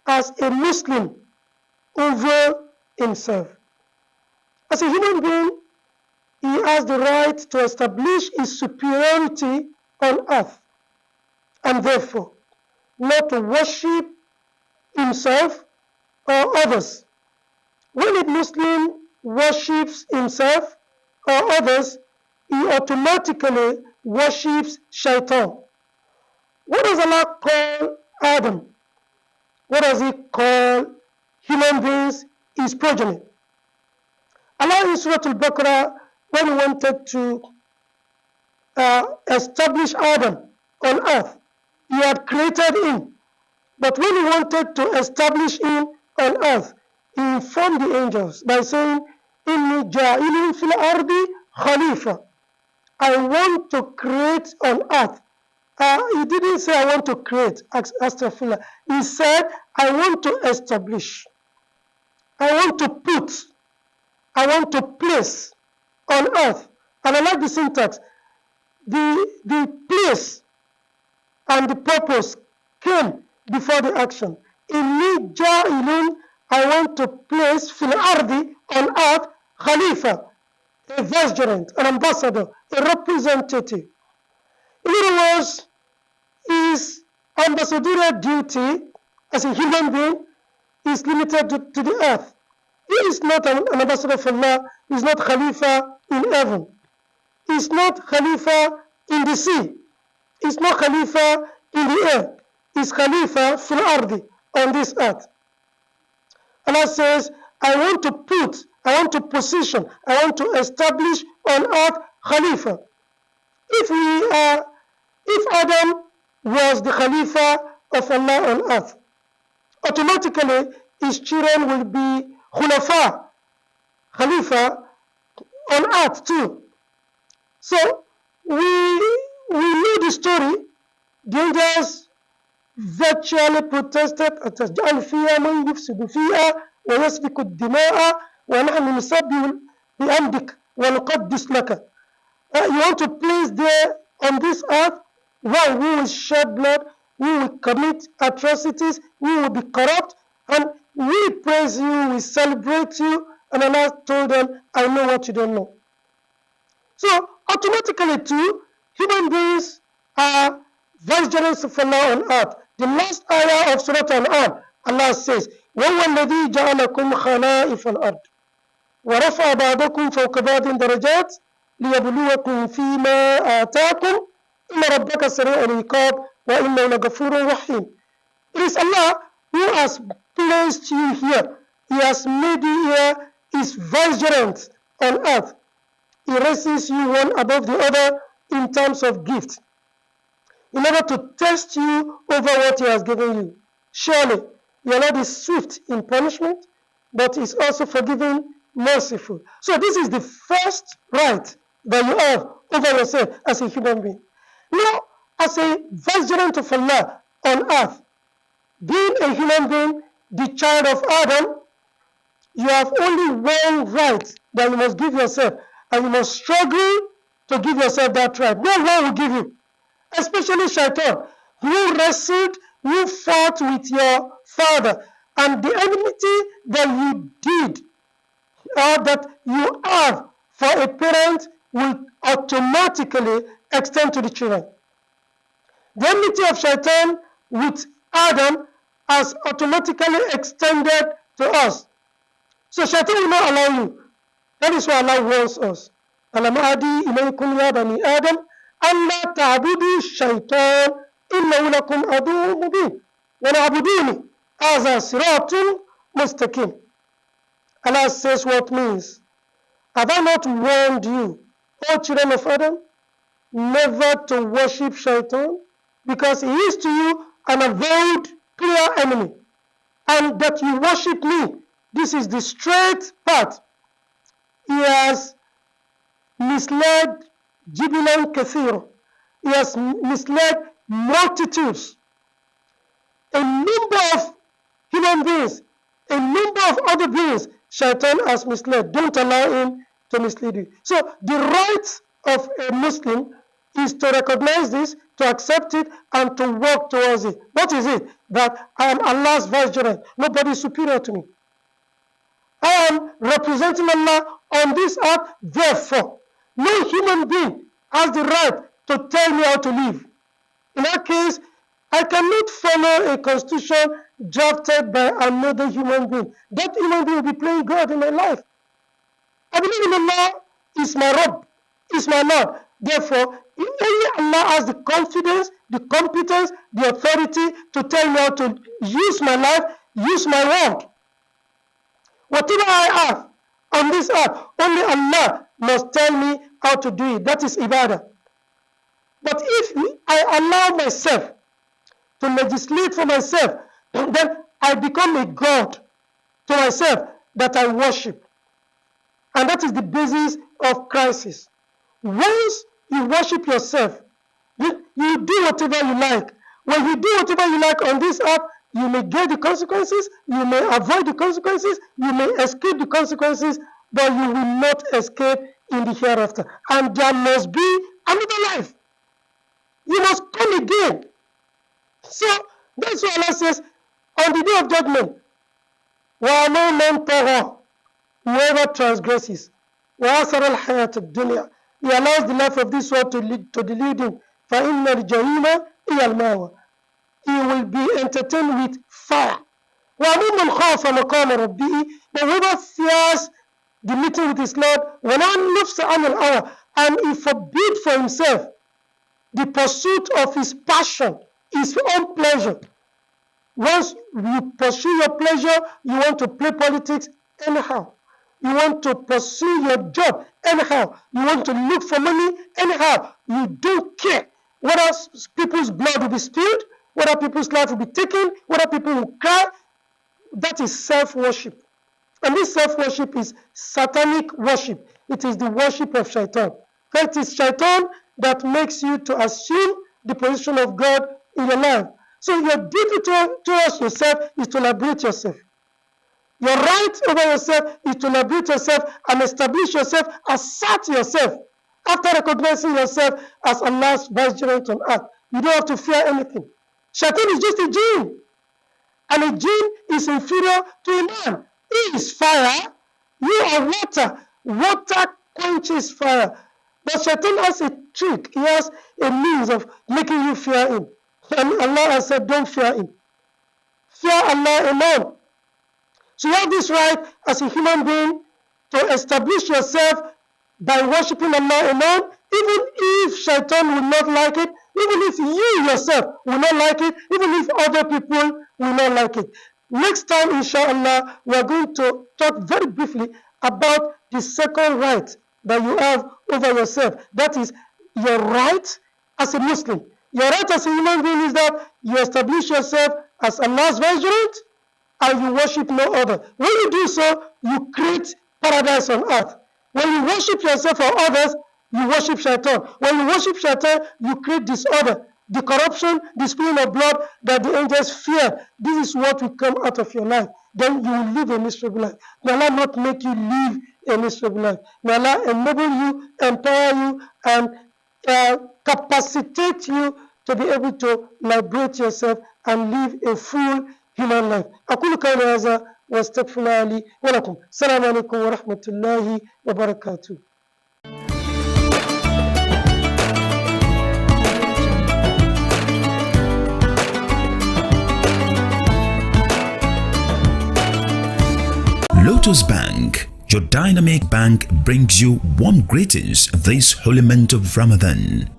Q: as a Muslim over himself. As a human being, he has the right to establish his superiority on earth, and therefore not to worship himself or others. When a Muslim worships himself or others, he automatically worships shaitan. What does Allah call Adam? What does He call human beings, His progeny? Allah in Surah Al-Baqarah, when He wanted to establish Adam on earth, He had created him. But when He wanted to establish him on earth, He informed the angels by saying, Inni ja'ilun fil ardi khalifa. I want to create on earth. He didn't say I want to create, astaghfirullah. He said I want to establish. I want to put. I want to place on earth. And I like the syntax. The place and the purpose came before the action. Inni ja'ilun, I want to place fil ardi on earth khalifa. a vicegerent, an ambassador, a representative. In other words, his ambassadorial duty as a human being is limited to the earth. He is not an ambassador for Allah. He is not Khalifa in heaven. He is not Khalifa in the sea. He is not Khalifa in the air. He is Khalifa fil ardi, on this earth. Allah says, I want to position, I want to establish on earth Khalifa. If Adam was the Khalifa of Allah on earth, automatically his children will be Khalifa on earth too. So we know the story. The angels virtually protested أتجعل فيها من يفسد فيها ويسفك الدماء ونحن نسبح بحمدك ونقدس لك. You want to place there on this earth one who will shed blood, we will commit atrocities, we will be corrupt, and we praise you, we celebrate you. And Allah told them, I know what you don't know. So automatically too, human beings are vicegerents of Allah on earth. The last ayah of Surah Al-An'am, Allah says, وَهُوَ الَّذِي جَعَلَكُمْ خَلَائِفَ الْأَرْضِ وَرَفَعَ بَعْضَكُمْ فَوْقَ بَعْضٍ دَرَجَاتٍ لِيَبْلُوَكُمْ فِي مَا آتَاكُمْ إِنَّ رَبَّكَ سَرِيعُ الْعِقَابِ وَإِنَّهُ لَغَفُورٌ رَحِيمٌ. It is Allah who has placed you here. He has made you here his vicegerent on earth. He raises you one above the other in terms of gift, in order to test you over what he has given you. Surely, your Lord is swift in punishment, but is also forgiving, merciful. So this is the first right that you have over yourself as a human being. Now, as a vicegerent of Allah on earth, being a human being, the child of Adam, you have only one right that you must give yourself, and you must struggle to give yourself that right. No one will give you, especially Shaitan, who wrestled, who fought with your father, and the enmity that you did, or that you have for a parent, will automatically extend to the children. The enmity of Shaitan with Adam has automatically extended to us. So Shaitan will not allow you. That is why Allah warns us. Alam adi ilaykum ya bani Adam, alla ta'budu shaitan, innahu lakum aduwwun mubin, wa na'buduni, hadha siratun mustaqim. Allah says what means. Have I not warned you, O children of Adam, never to worship shaitan, because he is to you an avowed, clear enemy, and that you worship me. This is the straight path. He has misled Jibilan Kathir. He has misled multitudes. A number of human beings, a number of other beings, Shaitan has misled. Don't allow him to mislead you. So the right of a Muslim is to recognize this, to accept it, and to work towards it. What is it? That I am Allah's vicegerent. Nobody is superior to me. I am representing Allah on this earth. Therefore, no human being has the right to tell me how to live. In that case, I cannot follow a constitution drafted by another human being. That human being will be playing God in my life. I believe in Allah is my Rabb, is my Lord. Therefore, only Allah has the confidence, the competence, the authority to tell me how to use my life, use my word. Whatever I have on this earth, only Allah must tell me how to do it. That is ibadah. But if I allow myself to legislate for myself, then I become a God to myself that I worship. And that is the basis of crisis. Once you worship yourself, you do whatever you like. When you do whatever you like on this earth, you may get the consequences, you may avoid the consequences, you may escape the consequences, but you will not escape in the hereafter. And there must be another life. You must come again. So that's why Allah says, on the day of judgment, whoever transgresses, وآثر الحياة الدنيا. He allows the life of this world to delude him. فإن الجحيم هي المأوى. He will be entertained with fire. وَمِمَّنْ خَافَ مَقَامَ رَبِّهِ. But whoever fears the meeting with his Lord, وَنَا نُفْسَ عَنِ الْهَوَى, and he forbid for himself the pursuit of his passion, his own pleasure. Once you pursue your pleasure, you want to play politics anyhow. You want to pursue your job anyhow. You want to look for money anyhow. You don't care whether people's blood will be spilled, whether people's life will be taken, whether people will cry. That is self-worship. And this self-worship is satanic worship. It is the worship of shaitan. It is shaitan that makes you to assume the position of God in your life. So your duty towards yourself is to liberate yourself. Your right over yourself is to liberate yourself and establish yourself, assert yourself. After recognizing yourself as Allah's vicegerent on earth, you don't have to fear anything. Shaitan is just a jinn. And a jinn is inferior to a man. He is fire, you are water. Water quenches fire. But Shaitan has a trick. He has a means of making you fear him. And Allah has said, don't fear him. Fear Allah alone. So you have this right as a human being to establish yourself by worshiping Allah alone, even if Shaitan will not like it, even if you yourself will not like it, even if other people will not like it. Next time, inshallah, we are going to talk very briefly about the second right that you have over yourself. That is your right as a Muslim. Your right as a human being is that you establish yourself as Allah's vicegerent and you worship no other. When you do so, you create paradise on earth. When you worship yourself or others, you worship shaitan. When you worship shaitan, you create disorder, the corruption, the spilling of blood that the angels fear. This is what will come out of your life. Then you will live a miserable life. May Allah not make you live a miserable life. May Allah enable you, empower you, and capacitate you to be able to liberate yourself and live a full human life. أقول قولي هذا واستغفر الله لي ولكم. السلام عليكم ورحمة الله وبركاته.
R: Lotus Bank, your dynamic bank, brings you warm greetings this holy month of Ramadan.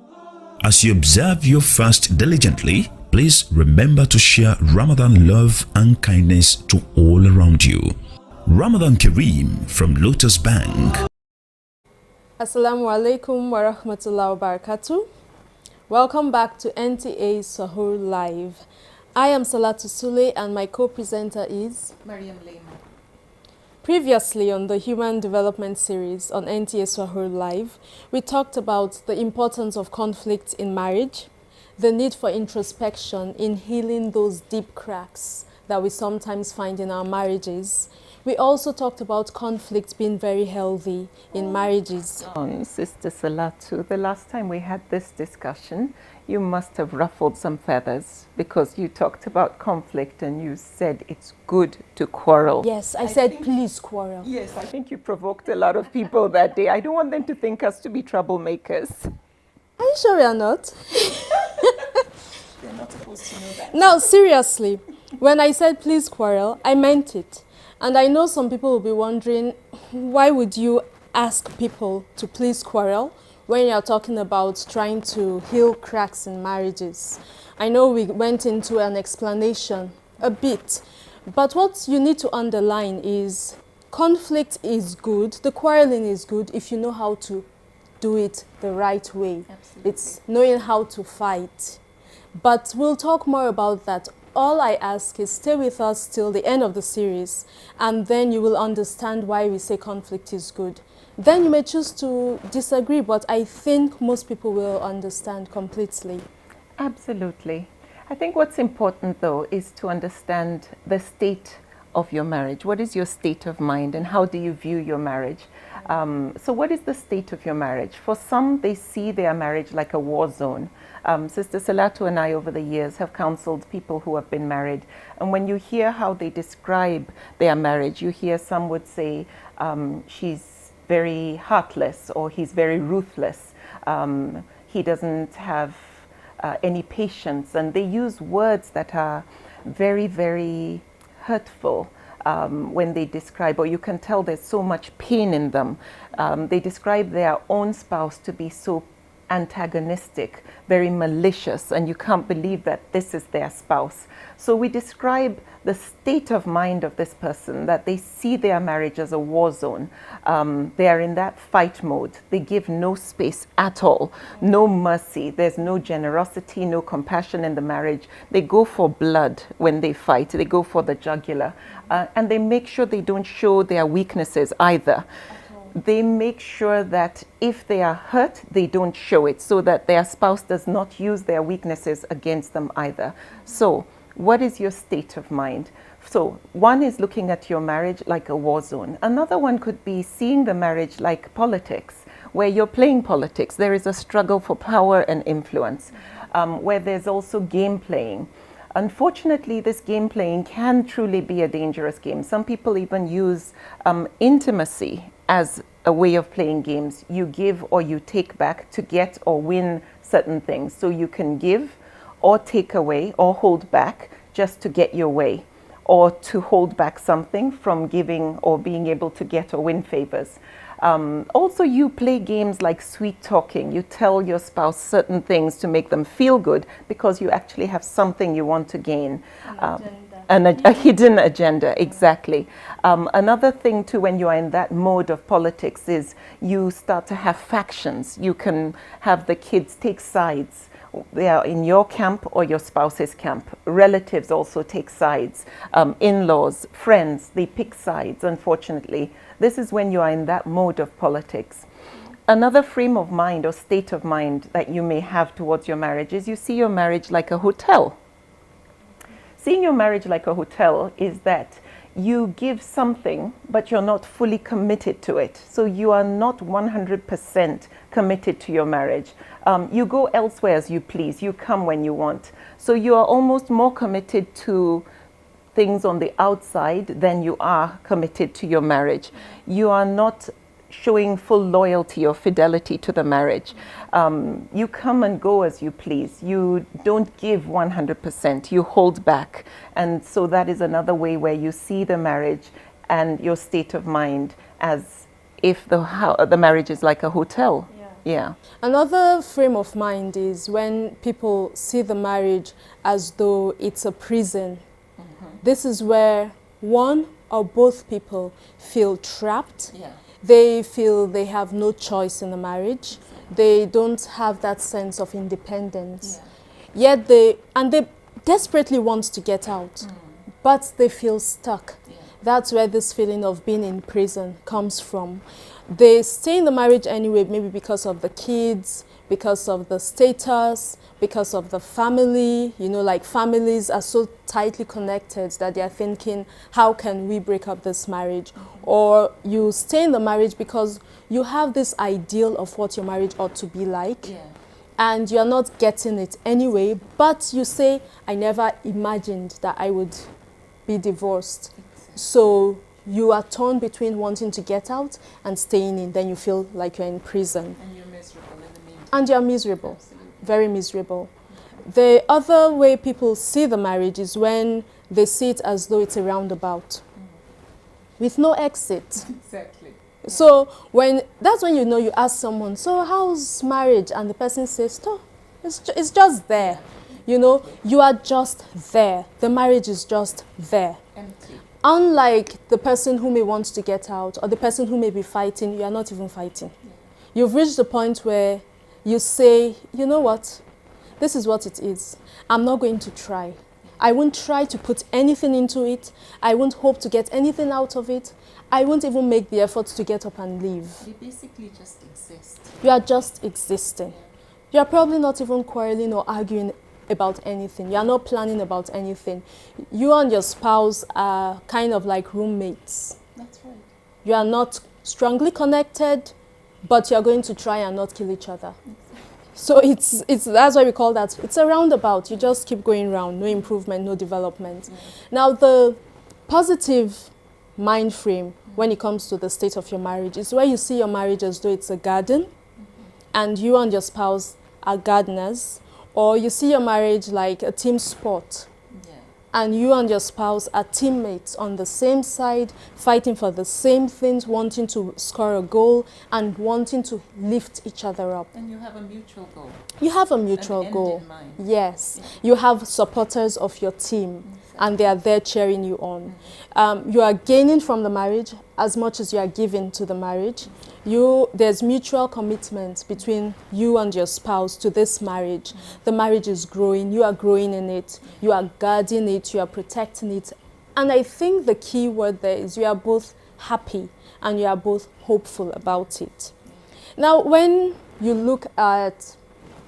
R: As you observe your fast diligently, please remember to share Ramadan love and kindness to all around you. Ramadan Kareem from Lotus Bank.
S: Assalamu alaikum wa rahmatullahi wa barakatuh. Welcome back to NTA Sahur Live. I am Salatu Sule and my co-presenter is
T: Mariam Lehman.
S: Previously on the Human Development Series on NTA Sahur Live, we talked about the importance of conflict in marriage, the need for introspection in healing those deep cracks that we sometimes find in our marriages. We also talked about conflict being very healthy in marriages.
T: Sister Salatu, the last time we had this discussion, you must have ruffled some feathers because you talked about conflict and you said it's good to quarrel.
S: Yes, I said please quarrel.
T: Yes, I think you provoked a lot of people that day. I don't want them to think us to be troublemakers.
S: Are you sure we are not?
T: They're not supposed to know that.
S: No, seriously, when I said please quarrel, I meant it. And I know some people will be wondering, why would you ask people to please quarrel when you're talking about trying to heal cracks in marriages? I know we went into an explanation a bit, but what you need to underline is conflict is good, the quarreling is good if you know how to do it the right way.
T: Absolutely.
S: It's knowing how to fight. But we'll talk more about that. All I ask is stay with us till the end of the series, and then you will understand why we say conflict is good. Then you may choose to disagree, but I think most people will understand completely.
T: Absolutely. I think what's important, though, is to understand the state of your marriage. What is your state of mind and how do you view your marriage? So what is the state of your marriage? For some, they see their marriage like a war zone. Sister Salatu and I over the years have counseled people who have been married. And when you hear how they describe their marriage, you hear some would say she's very heartless or he's very ruthless. He doesn't have any patience, and they use words that are very, very hurtful when they describe, or you can tell there's so much pain in them. They describe their own spouse to be so antagonistic, very malicious, and you can't believe that this is their spouse. So we describe the state of mind of this person, that they see their marriage as a war zone. They are in that fight mode. They give no space at all, no mercy. There's no generosity, no compassion in the marriage. They go for blood when they fight. They go for the jugular. And they make sure they don't show their weaknesses either. They make sure that if they are hurt, they don't show it, so that their spouse does not use their weaknesses against them either. So what is your state of mind? So one is looking at your marriage like a war zone. Another one could be seeing the marriage like politics, where you're playing politics. There is a struggle for power and influence, where there's also game playing. Unfortunately, this game playing can truly be a dangerous game. Some people even use intimacy as a way of playing games. You give or you take back to get or win certain things. So you can give or take away or hold back just to get your way, or to hold back something from giving or being able to get or win favors. Also, you play games like sweet talking. You tell your spouse certain things to make them feel good because you actually have something you want to gain. A hidden agenda, exactly. Another thing too, when you are in that mode of politics, is you start to have factions. You can have the kids take sides. They are in your camp or your spouse's camp. Relatives also take sides. In-laws, friends, they pick sides, unfortunately. This is when you are in that mode of politics. Another frame of mind or state of mind that you may have towards your marriage is you see your marriage like a hotel. Seeing your marriage like a hotel is that you give something, but you're not fully committed to it. So you are not 100% committed to your marriage. You go elsewhere as you please. You come when you want. So you are almost more committed to things on the outside than you are committed to your marriage. You are not showing full loyalty or fidelity to the marriage. You come and go as you please. You don't give 100%. You hold back. And so that is another way where you see the marriage and your state of mind as if the marriage is like a hotel. Yeah.
S: Another frame of mind is when people see the marriage as though it's a prison. This is where one or both people feel trapped. They feel they have no choice in the marriage. They don't have that sense of independence. Yet they desperately want to get out, but they feel stuck. That's where this feeling of being in prison comes from. They stay in the marriage anyway, maybe because of the kids, because of the status, because of the family. You know, like families are so tightly connected that they are thinking, how can we break up this marriage? Or you stay in the marriage because you have this ideal of what your marriage ought to be like. And you're not getting it anyway, but you say, I never imagined that I would be divorced. So you are torn between wanting to get out and staying in. Then you feel like you're in prison.
I: And you're miserable in the meantime.
S: And you're miserable, very miserable. The other way people see the marriage is when they see it as though it's a roundabout with no exit.
I: Exactly.
S: So that's when you know, you ask someone, so how's marriage? And the person says, oh, it's just there. You know, you are just there. The marriage is just there.
I: Empty.
S: Unlike the person who may want to get out or the person who may be fighting, you are not even fighting. You've reached the point where you say, you know what, this is what it is. I'm not going to try. I won't try to put anything into it. I won't hope to get anything out of it. I won't even make the effort to get up and leave.
I: They basically just exist.
S: You are just existing. You are probably not even quarreling or arguing about anything. You are not planning about anything. You and your spouse are kind of like roommates.
I: That's right.
S: You are not strongly connected, but you are going to try and not kill each other. So that's why we call that, it's a roundabout. You just keep going round, no improvement, no development. Now the positive mind frame when it comes to the state of your marriage. It's where you see your marriage as though it's a garden and you and your spouse are gardeners, or you see your marriage like a team sport and you and your spouse are teammates on the same side, fighting for the same things, wanting to score a goal and wanting to lift each other up.
T: And you have a mutual goal.
S: You have a mutual goal. Yes. You have supporters of your team and they are there cheering you on. You are gaining from the marriage as much as you are giving to the marriage. There's mutual commitment between you and your spouse to this marriage. The marriage is growing, you are growing in it, you are guarding it, you are protecting it. And I think the key word there is you are both happy and you are both hopeful about it. Now, when you look at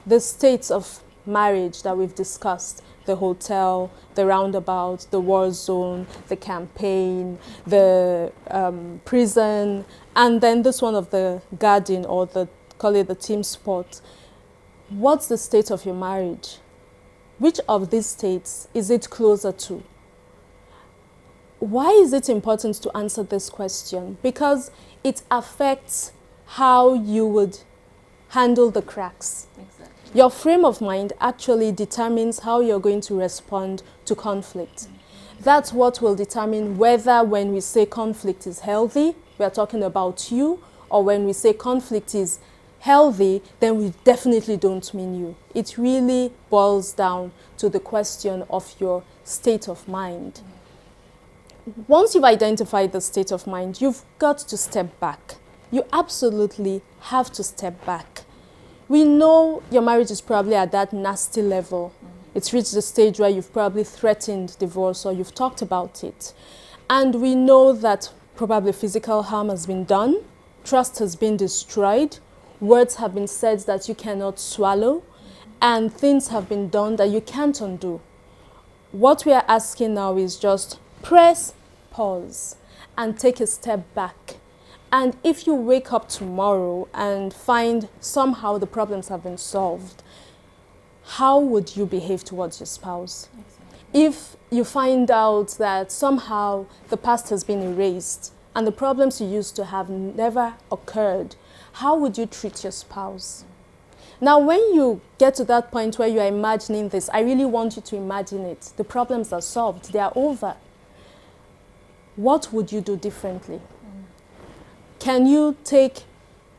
S: the states of marriage that we've discussed, the hotel, the roundabout, the war zone, the campaign, the prison, and then this one of the garden, or call it the team sport. What's the state of your marriage? Which of these states is it closer to? Why is it important to answer this question? Because it affects how you would handle the cracks. Your frame of mind actually determines how you're going to respond to conflict. That's what will determine whether when we say conflict is healthy, we are talking about you, or when we say conflict is healthy, then we definitely don't mean you. It really boils down to the question of your state of mind. Once you've identified the state of mind, you've got to step back. You absolutely have to step back. We know your marriage is probably at that nasty level. It's reached the stage where you've probably threatened divorce or you've talked about it. And we know that probably physical harm has been done, trust has been destroyed, words have been said that you cannot swallow, and things have been done that you can't undo. What we are asking now is just press pause and take a step back. And if you wake up tomorrow and find somehow the problems have been solved, how would you behave towards your spouse? If you find out that somehow the past has been erased and the problems you used to have never occurred, how would you treat your spouse? Now, when you get to that point where you are imagining this, I really want you to imagine it. The problems are solved, they are over. What would you do differently? Can you take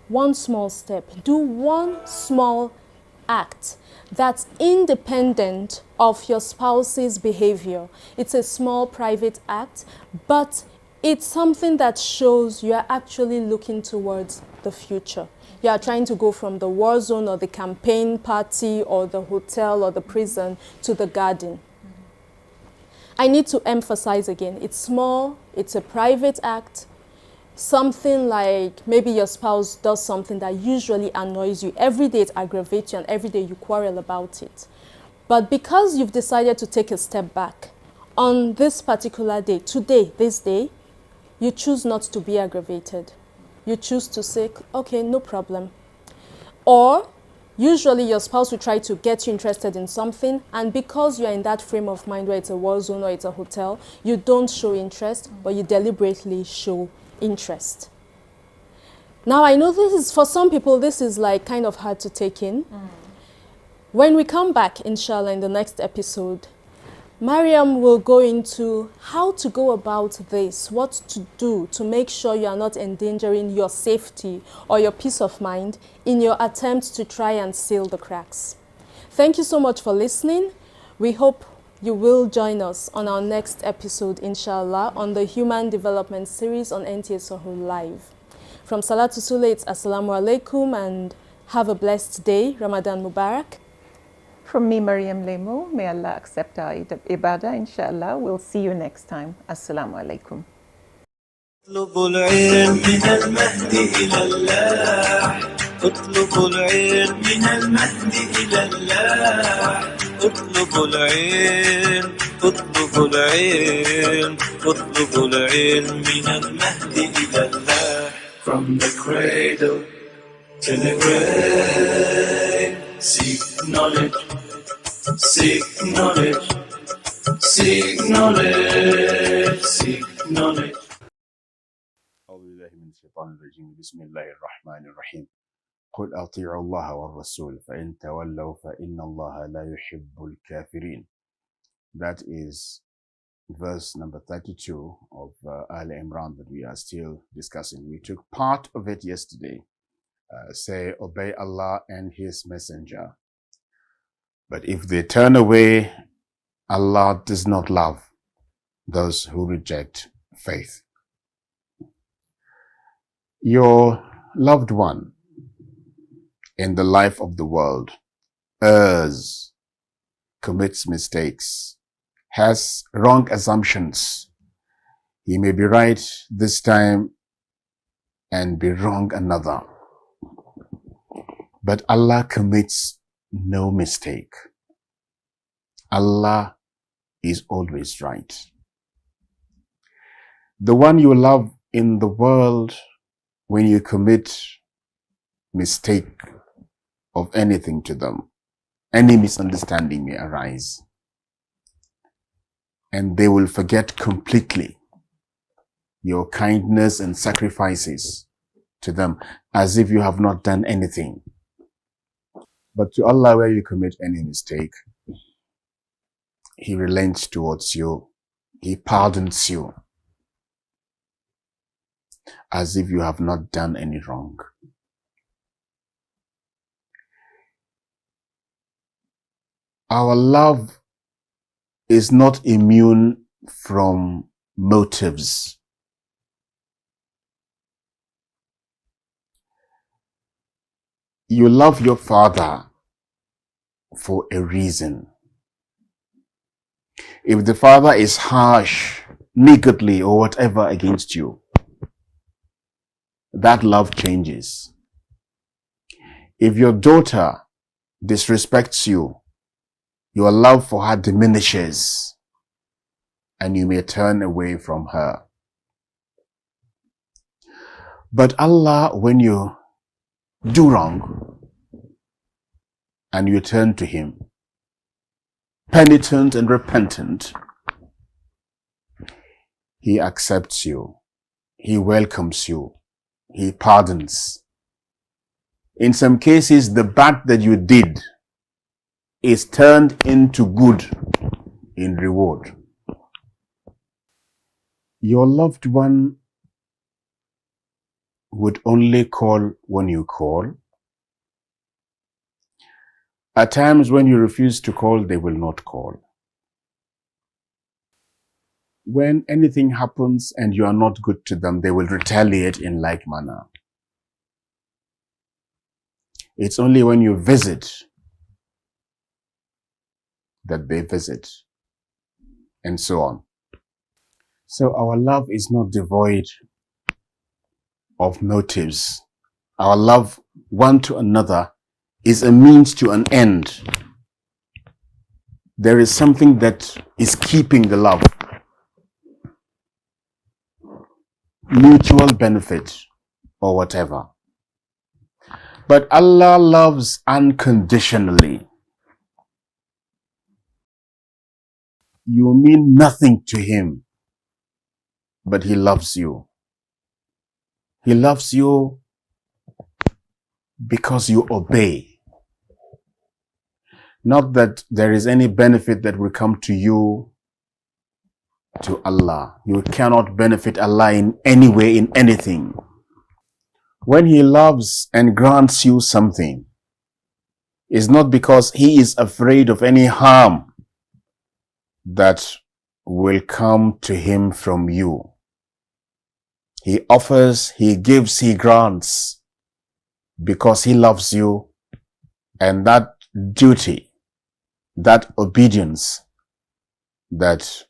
S: one small step, do one small act that's independent of your spouse's behavior? It's a small private act, but it's something that shows you are actually looking towards the future. You are trying to go from the war zone or the campaign party or the hotel or the prison to the garden. I need to emphasize again, it's small, it's a private act. Something like maybe your spouse does something that usually annoys you. Every day it aggravates you and every day you quarrel about it. But because you've decided to take a step back, on this particular day, today, this day, you choose not to be aggravated. You choose to say, okay, no problem. Or usually your spouse will try to get you interested in something, and because you're in that frame of mind where it's a war zone or it's a hotel, you don't show interest, but you deliberately show interest. Now, I know this is, for some people, this is like kind of hard to take in. When we come back, inshallah, in the next episode, Mariam will go into how to go about this, what to do to make sure you are not endangering your safety or your peace of mind in your attempt to try and seal the cracks. Thank you so much for listening. We hope you will join us on our next episode, inshallah, on the Human Development Series on NTA Sahur Live. From Salatu Sule, it's Assalamu Alaikum and have a blessed day. Ramadan Mubarak.
T: From me, Mariam Lemo, may Allah accept our ibadah, inshallah. We'll see you next time. Assalamu alaikum.
U: اطلبوا العلم من المهد إلى اللاح اطلبوا العلم من المهد إلى اللاح اطلبوا العلم اطلبوا العلم اطلبوا العلم من المهد إلى اللاح. From the cradle to the grave, seek knowledge, seek knowledge, seek knowledge, seek knowledge.
A: الشيطان الرجيم بسم الله الرحمن الرحيم قل أطيعوا الله والرسول فإن تولوا فإن الله لا يحب الكافرين. That is verse number 32 of Al Imran that we are still discussing. We took part of it yesterday. Say, obey Allah and His Messenger. But if they turn away, Allah does not love those who reject faith. Your loved one in the life of the world errs, commits mistakes, has wrong assumptions. He may be right this time and be wrong another. But Allah commits no mistake. Allah is always right. The one you love in the world, when you commit mistake of anything to them, any misunderstanding may arise, and they will forget completely your kindness and sacrifices to them, as if you have not done anything. But to Allah, where you commit any mistake, He relents towards you. He pardons you, as if you have not done any wrong. Our love is not immune from motives. You love your father for a reason. If the father is harsh, niggardly, or whatever against you, that love changes. If your daughter disrespects you, your love for her diminishes, and you may turn away from her. But Allah, when you do wrong and you turn to Him, penitent and repentant, He accepts you, He welcomes you, He pardons. In some cases, the bad that you did is turned into good in reward. Your loved one would only call when you call. At times when you refuse to call, they will not call. When anything happens and you are not good to them, they will retaliate in like manner. It's only when you visit that they visit, and so on. So our love is not devoid of motives. Our love one to another is a means to an end. There is something that is keeping the love. Mutual benefit or whatever. But Allah loves unconditionally. You mean nothing to Him, but He loves you. He loves you because you obey. Not that there is any benefit that will come to you, to Allah. You cannot benefit Allah in any way, in anything. When He loves and grants you something, it's not because He is afraid of any harm that will come to Him from you. He offers, He gives, He grants because He loves you, and that duty, that obedience that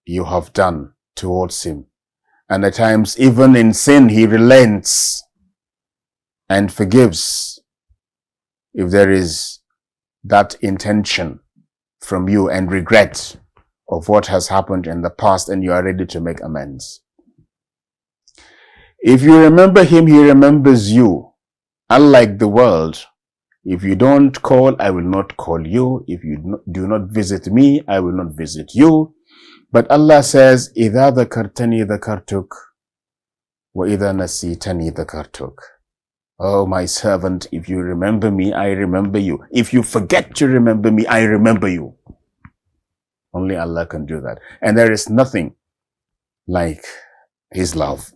A: you have done towards Him. And at times, even in sin, He relents and forgives if there is that intention from you and regret of what has happened in the past, and you are ready to make amends. If you remember Him, He remembers you. Unlike the world, if you don't call, I will not call you. If you do not visit me, I will not visit you. But Allah says, إِذَا ذَكَرْتَنِي ذَكَرْتُكَ وَإِذَا نَسِيتَنِي ذَكَرْتُكَ. Oh, my servant, if you remember me, I remember you. If you forget to remember me, I remember you. Only Allah can do that. And there is nothing like His love.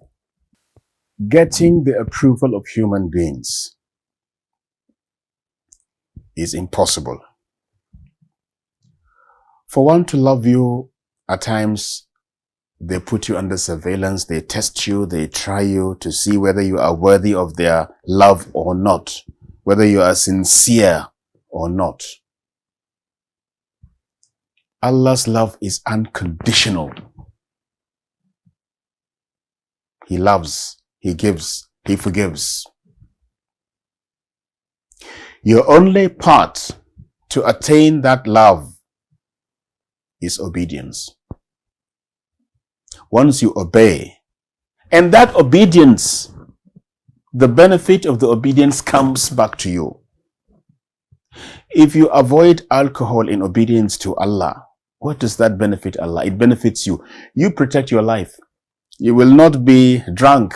A: Getting the approval of human beings is impossible. For one to love you, at times they put you under surveillance, they test you, they try you to see whether you are worthy of their love or not, whether you are sincere or not. Allah's love is unconditional. He loves, He gives, He forgives. Your only part to attain that love is obedience. Once you obey, and that obedience, the benefit of the obedience comes back to you. If you avoid alcohol in obedience to Allah, what does that benefit Allah? It benefits you. You protect your life. You will not be drunk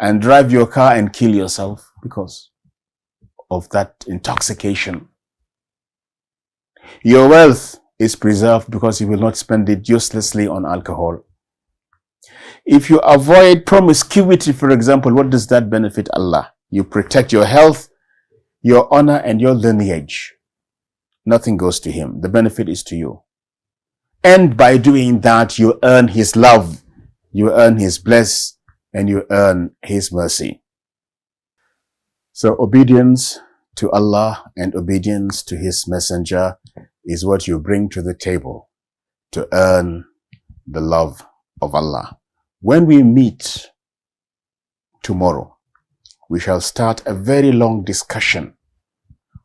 A: and drive your car and kill yourself because of that intoxication. Your wealth is preserved because you will not spend it uselessly on alcohol. If you avoid promiscuity, for example, what does that benefit Allah? You protect your health, your honor, and your lineage. Nothing goes to Him. The benefit is to you. And by doing that, you earn His love, you earn His bless, and you earn His mercy. So obedience to Allah and obedience to His messenger is what you bring to the table to earn the love of Allah. When we meet tomorrow, we shall start a very long discussion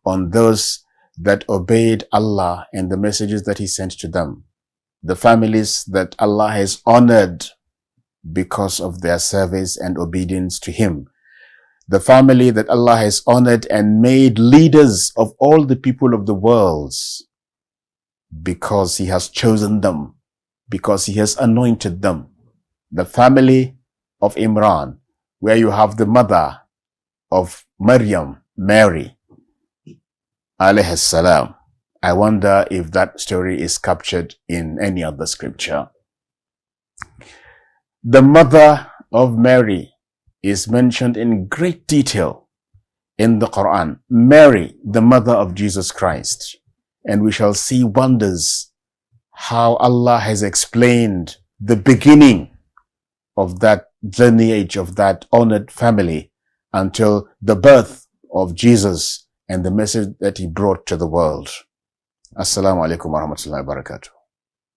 A: on those that obeyed Allah and the messages that He sent to them, the families that Allah has honored because of their service and obedience to Him, the family that Allah has honored and made leaders of all the people of the world because He has chosen them, because He has anointed them. The family of Imran, where you have the mother of Maryam, Mary, alayhi salam. I wonder if that story is captured in any other scripture. The mother of Mary is mentioned in great detail in the Quran. Mary, the mother of Jesus Christ. And we shall see wonders how Allah has explained the beginning of that lineage, of that honored family, until the birth of Jesus and the message that He brought to the world. Assalamu alaikum wa rahmatullahi wa barakatuh.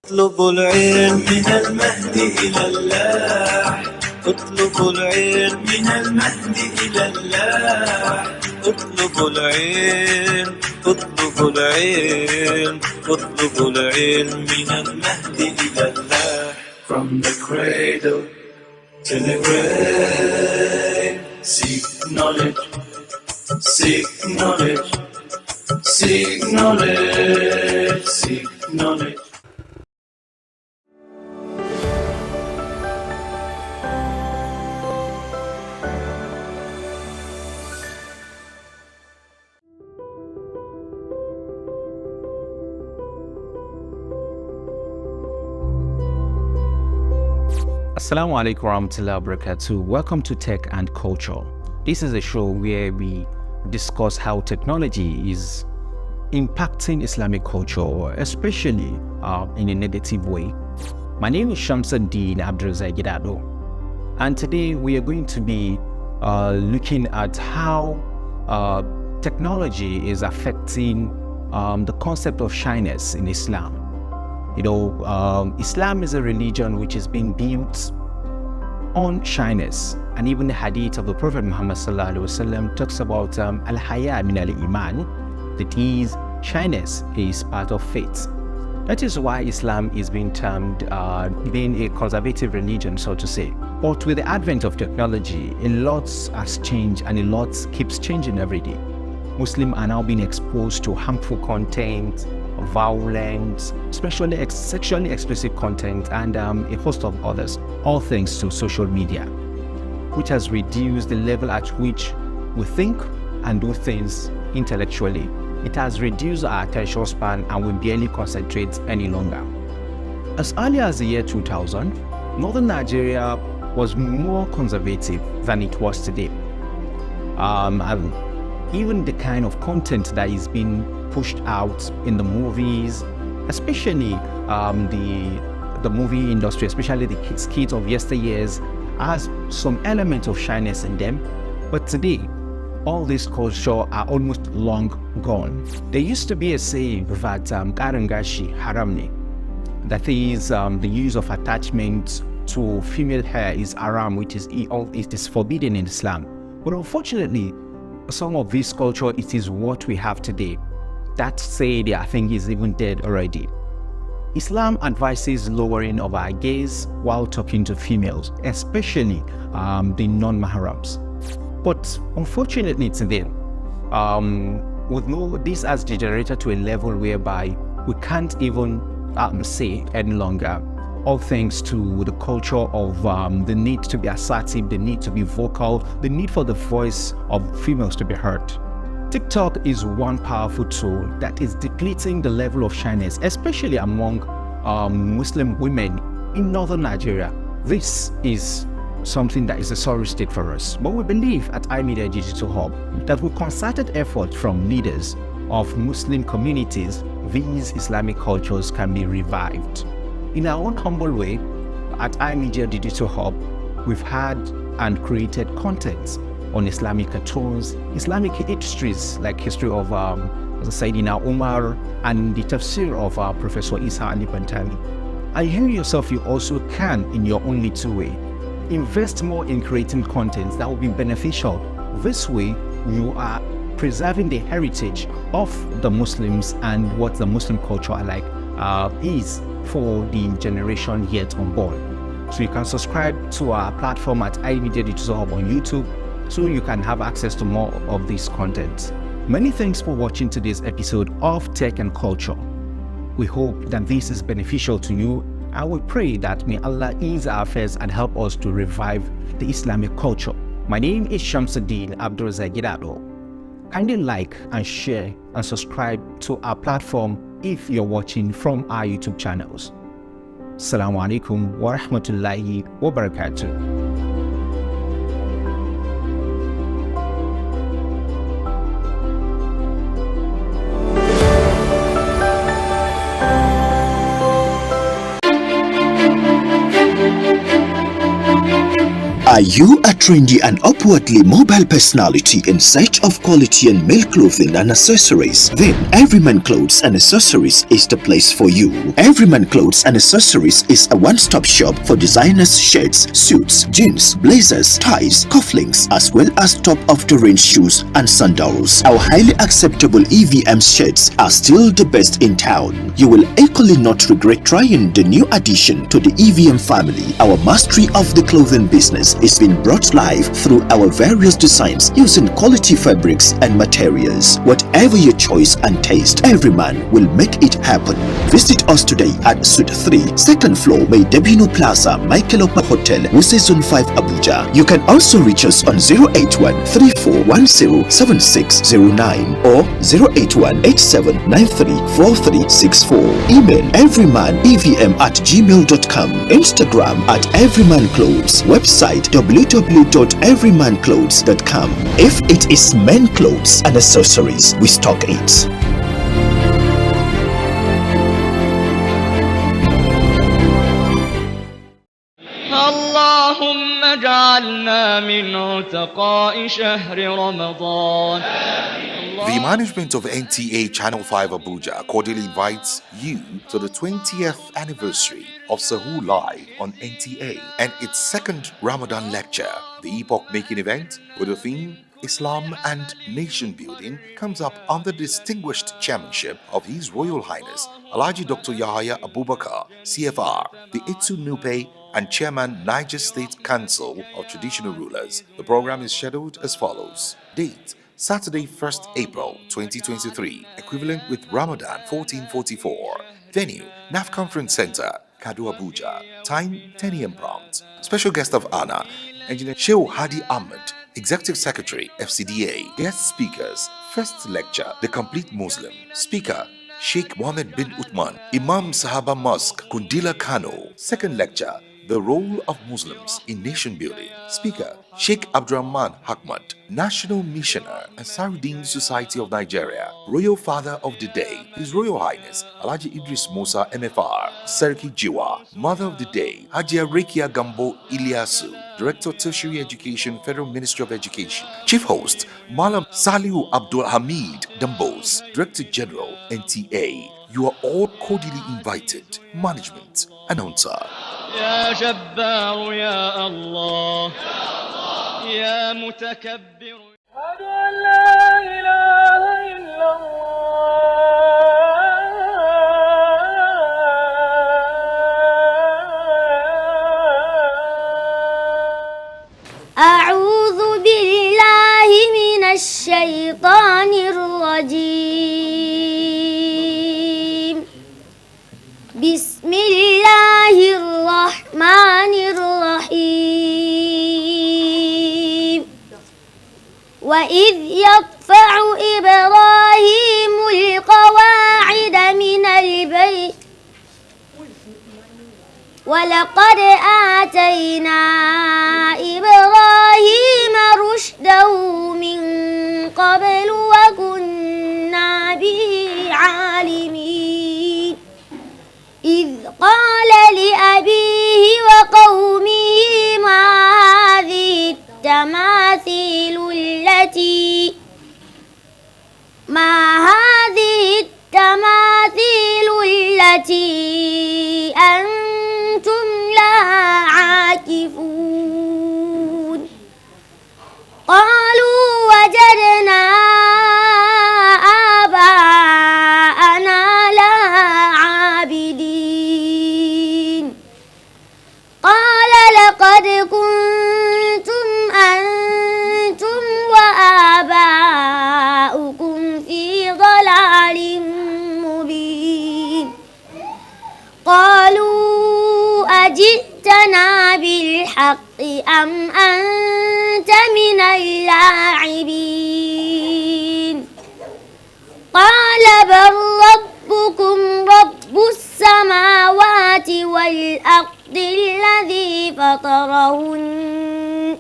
U: اطلبوا العلم من المهد إلى اللاح اطلبوا العلم من المهد إلى اللاح اطلبوا العلم اطلبوا العلم اطلبوا العلم من المهد إلى اللاح. From the cradle to the grave, seek knowledge, seek knowledge, seek knowledge, seek knowledge.
F: Assalamu alaikum warahmatullahi wabarakatuh. Welcome to Tech and Culture. This is a show where we discuss how technology is impacting Islamic culture, especially in a negative way. My name is Shamsuddin Abdulrazak, and today we are going to be looking at how technology is affecting the concept of shyness in Islam. You know, Islam is a religion which is being built on shyness, and even the hadith of the Prophet Muhammad talks about al-haya min al-iman, that is, shyness is part of faith. That is why Islam is being termed being a conservative religion, so to say. But with the advent of technology, a lot has changed, and a lot keeps changing every day. Muslims are now being exposed to harmful content, violence, especially sexually explicit content, and a host of others, all thanks to social media. which has reduced the level at which we think and do things intellectually. It has reduced our attention span and we barely concentrate any longer. As early as the year 2000, Northern Nigeria was more conservative than it was today. And even the kind of content that is being pushed out in the movies, especially the movie industry, especially the kids of yesteryears, has some element of shyness in them. But today, all these culture are almost long gone. There used to be a saying that karangashi haramni, that is the use of attachment to female hair is haram, which is it is forbidden in Islam. But unfortunately, some of this culture, it is what we have today. That saying, I think, is even dead already. Islam advises lowering of our gaze while talking to females, especially the non-mahrams. But unfortunately today, this has degenerated to a level whereby we can't even say any longer, all thanks to the culture of the need to be assertive, the need to be vocal, the need for the voice of females to be heard. TikTok is one powerful tool that is depleting the level of shyness, especially among Muslim women in northern Nigeria. This is something that is a sorry state for us. But we believe at iMedia Digital Hub that with concerted effort from leaders of Muslim communities, these Islamic cultures can be revived. In our own humble way, at iMedia Digital Hub, we've had and created content on Islamic cartoons, Islamic histories like history of Sayyidina Umar and the tafsir of Professor Isa Ali Bantani. And you yourself, you also can, in your own little way, invest more in creating content that will be beneficial. This way, you are preserving the heritage of the Muslims and what the Muslim culture is for the generation yet unborn. So you can subscribe to our platform at iMedia Digital Hub on YouTube so you can have access to more of this content. Many thanks for watching today's episode of Tech and Culture. We hope that this is beneficial to you, and we pray that may Allah ease our affairs and help us to revive the Islamic culture. My name is Shamsuddin Abdul Zagidado. Kindly like and share and subscribe to our platform if you're watching from our YouTube channels. Assalamu alaikum wa rahmatullahi wa barakatuh.
H: Are you a trendy and upwardly mobile personality in search of quality and male clothing and accessories? Then Everyman Clothes and Accessories is the place for you. Everyman Clothes and Accessories is a one-stop shop for designers' shirts, suits, jeans, blazers, ties, cufflinks, as well as top-of-the-range shoes and sandals. Our highly acceptable EVM shirts are still the best in town. You will equally not regret trying the new addition to the EVM family. Our mastery of the clothing business is being brought live through our various designs using quality fabrics and materials. Whatever your choice and taste, Everyman will make it happen. Visit us today at Suite 3, second floor, Maydebino Plaza, Michaelopa Hotel, Wuse Zone 5, Abuja. You can also reach us on 081-3410-7609 or 081-8793-4364. Email everymanevm@gmail.com. Instagram at everymanclothes. Website www.everymanclothes.com. If it is men clothes and accessories, we stock it.
O: اللهم اجعلنا من عتقاء شهر رمضان.
P: The management of NTA Channel 5 Abuja cordially invites you to the 20th anniversary of Sahur Live on NTA and its second Ramadan lecture. The epoch-making event with the theme Islam and Nation Building comes up under the distinguished chairmanship of His Royal Highness Alhaji Dr. Yahaya Abubakar, CFR, the Itsu Nupe and Chairman Niger State Council of Traditional Rulers. The program is scheduled as follows. Date: Saturday, 1st April 2023, equivalent with Ramadan 1444. Venue: NAF Conference Center, Kadu Abuja. Time 10 a.m. prompt. Special guest of honor, Engineer Shehu Hadi Ahmed, Executive Secretary, FCDA. Guest speakers. First lecture, The Complete Muslim. Speaker, Sheikh Mohammed bin Uthman, Imam Sahaba Mosque, Kundila Kano. Second lecture, The Role of Muslims in Nation Building. Speaker, Sheikh Abdurrahman Hakmat, National Missioner, Ansarudeen Society of Nigeria. Royal Father of the Day, His Royal Highness, Alhaji Idris Musa MFR, Serki Jiwa. Mother of the Day, Hajia Rekia Gambo Ilyasu, Director Tertiary Education, Federal Ministry of Education. Chief Host, Malam Salihu Abdul Hamid Dambos, Director General, NTA. You are all cordially invited. Management, Announcer.
O: يا جبار يا الله يا متكبر أشهد أن لا إله إلا
G: أعوذ بالله من الشيطان الرجيم بسم الله الرحمن الرحيم وإذ يرفع إبراهيم القواعد من البيت ولقد آتينا إبراهيم رشده من قبل وكنا به عالمين إذ قال لأبيه وقومه ما هذه التماثيل التي أنتم لها عاكفون قالوا وجدنا آباءنا لها عابدين قال لقد كنتم أنتم وآباؤكم في ضلال مبين قالوا أجئتنا بالحق أم أنت من اللاعبين قال بل ربكم رب السماوات والأرض الذي فطرهن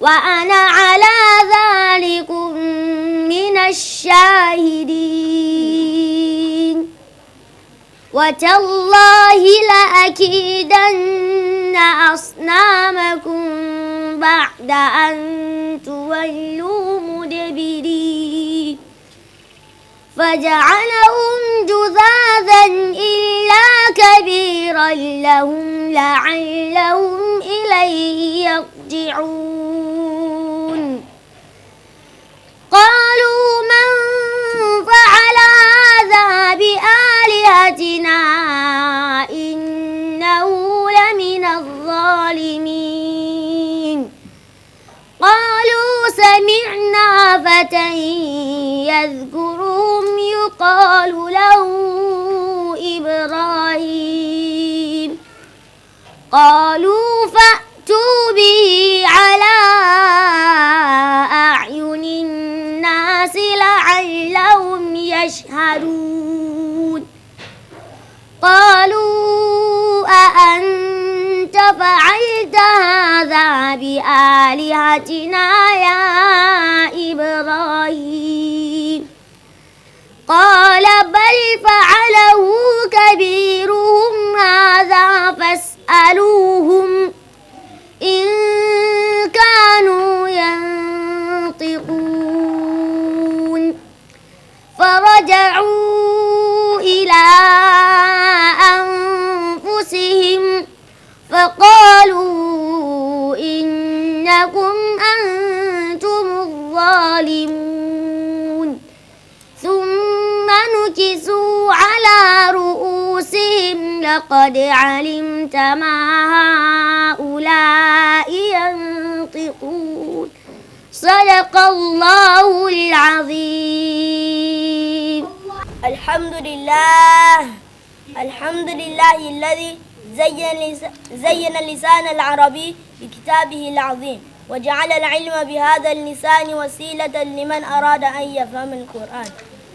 G: وأنا على ذلكم من الشاهدين وتالله لأكيدن أصنامكم بعد أن تولوا مدبرين فجعلهم جذاذا إلا كبيرا لهم لعلهم إليه يرجعون قالوا من فعل هذا بآلهتنا إنه لمن الظالمين قالوا سمعنا فتى يذكرهم يقال له إبراهيم قالوا فأتوا به على أعين الناس لعلهم يشهدون قالوا أأنت فعلت هذا بآلهتنا يا إبراهيم قال بل فعله كبيرهم هذا فاسألوهم إن كانوا ينطقون فرجعوا إلى أنفسهم فقالوا إنكم أنتم الظالمون ثم نكسوا على رؤوسهم لقد علمت ما هؤلاء ينطقون صدق الله العظيم الحمد لله الحمد لله الذي زين اللسان العربي بكتابه العظيم وجعل العلم بهذا اللسان وسيلة لمن أراد أن يفهم القرآن.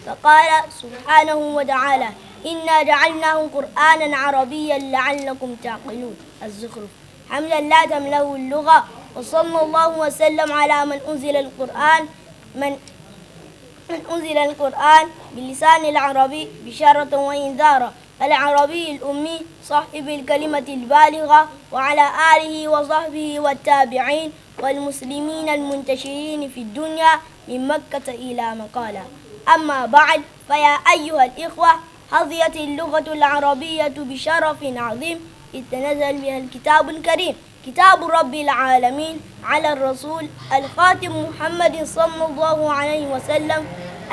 G: فقال سبحانه وتعالى: إنا جعلناه قرآنا عربيا لعلكم تعقلون. الزخرف. حمدا لا تملأه اللغة، وصلى الله وسلم على من أنزل القرآن باللسان العربي بشارة وإنذارا، العربي الأمي صاحب الكلمة البالغة، وعلى آله وصحبه والتابعين والمسلمين المنتشرين في الدنيا من مكة إلى مقالة. أما بعد، فيا أيها الإخوة، حظيت اللغة العربية بشرف عظيم إذ تنزل بها الكتاب الكريم، كتاب رب العالمين، على الرسول الخاتم محمد صلى الله عليه وسلم،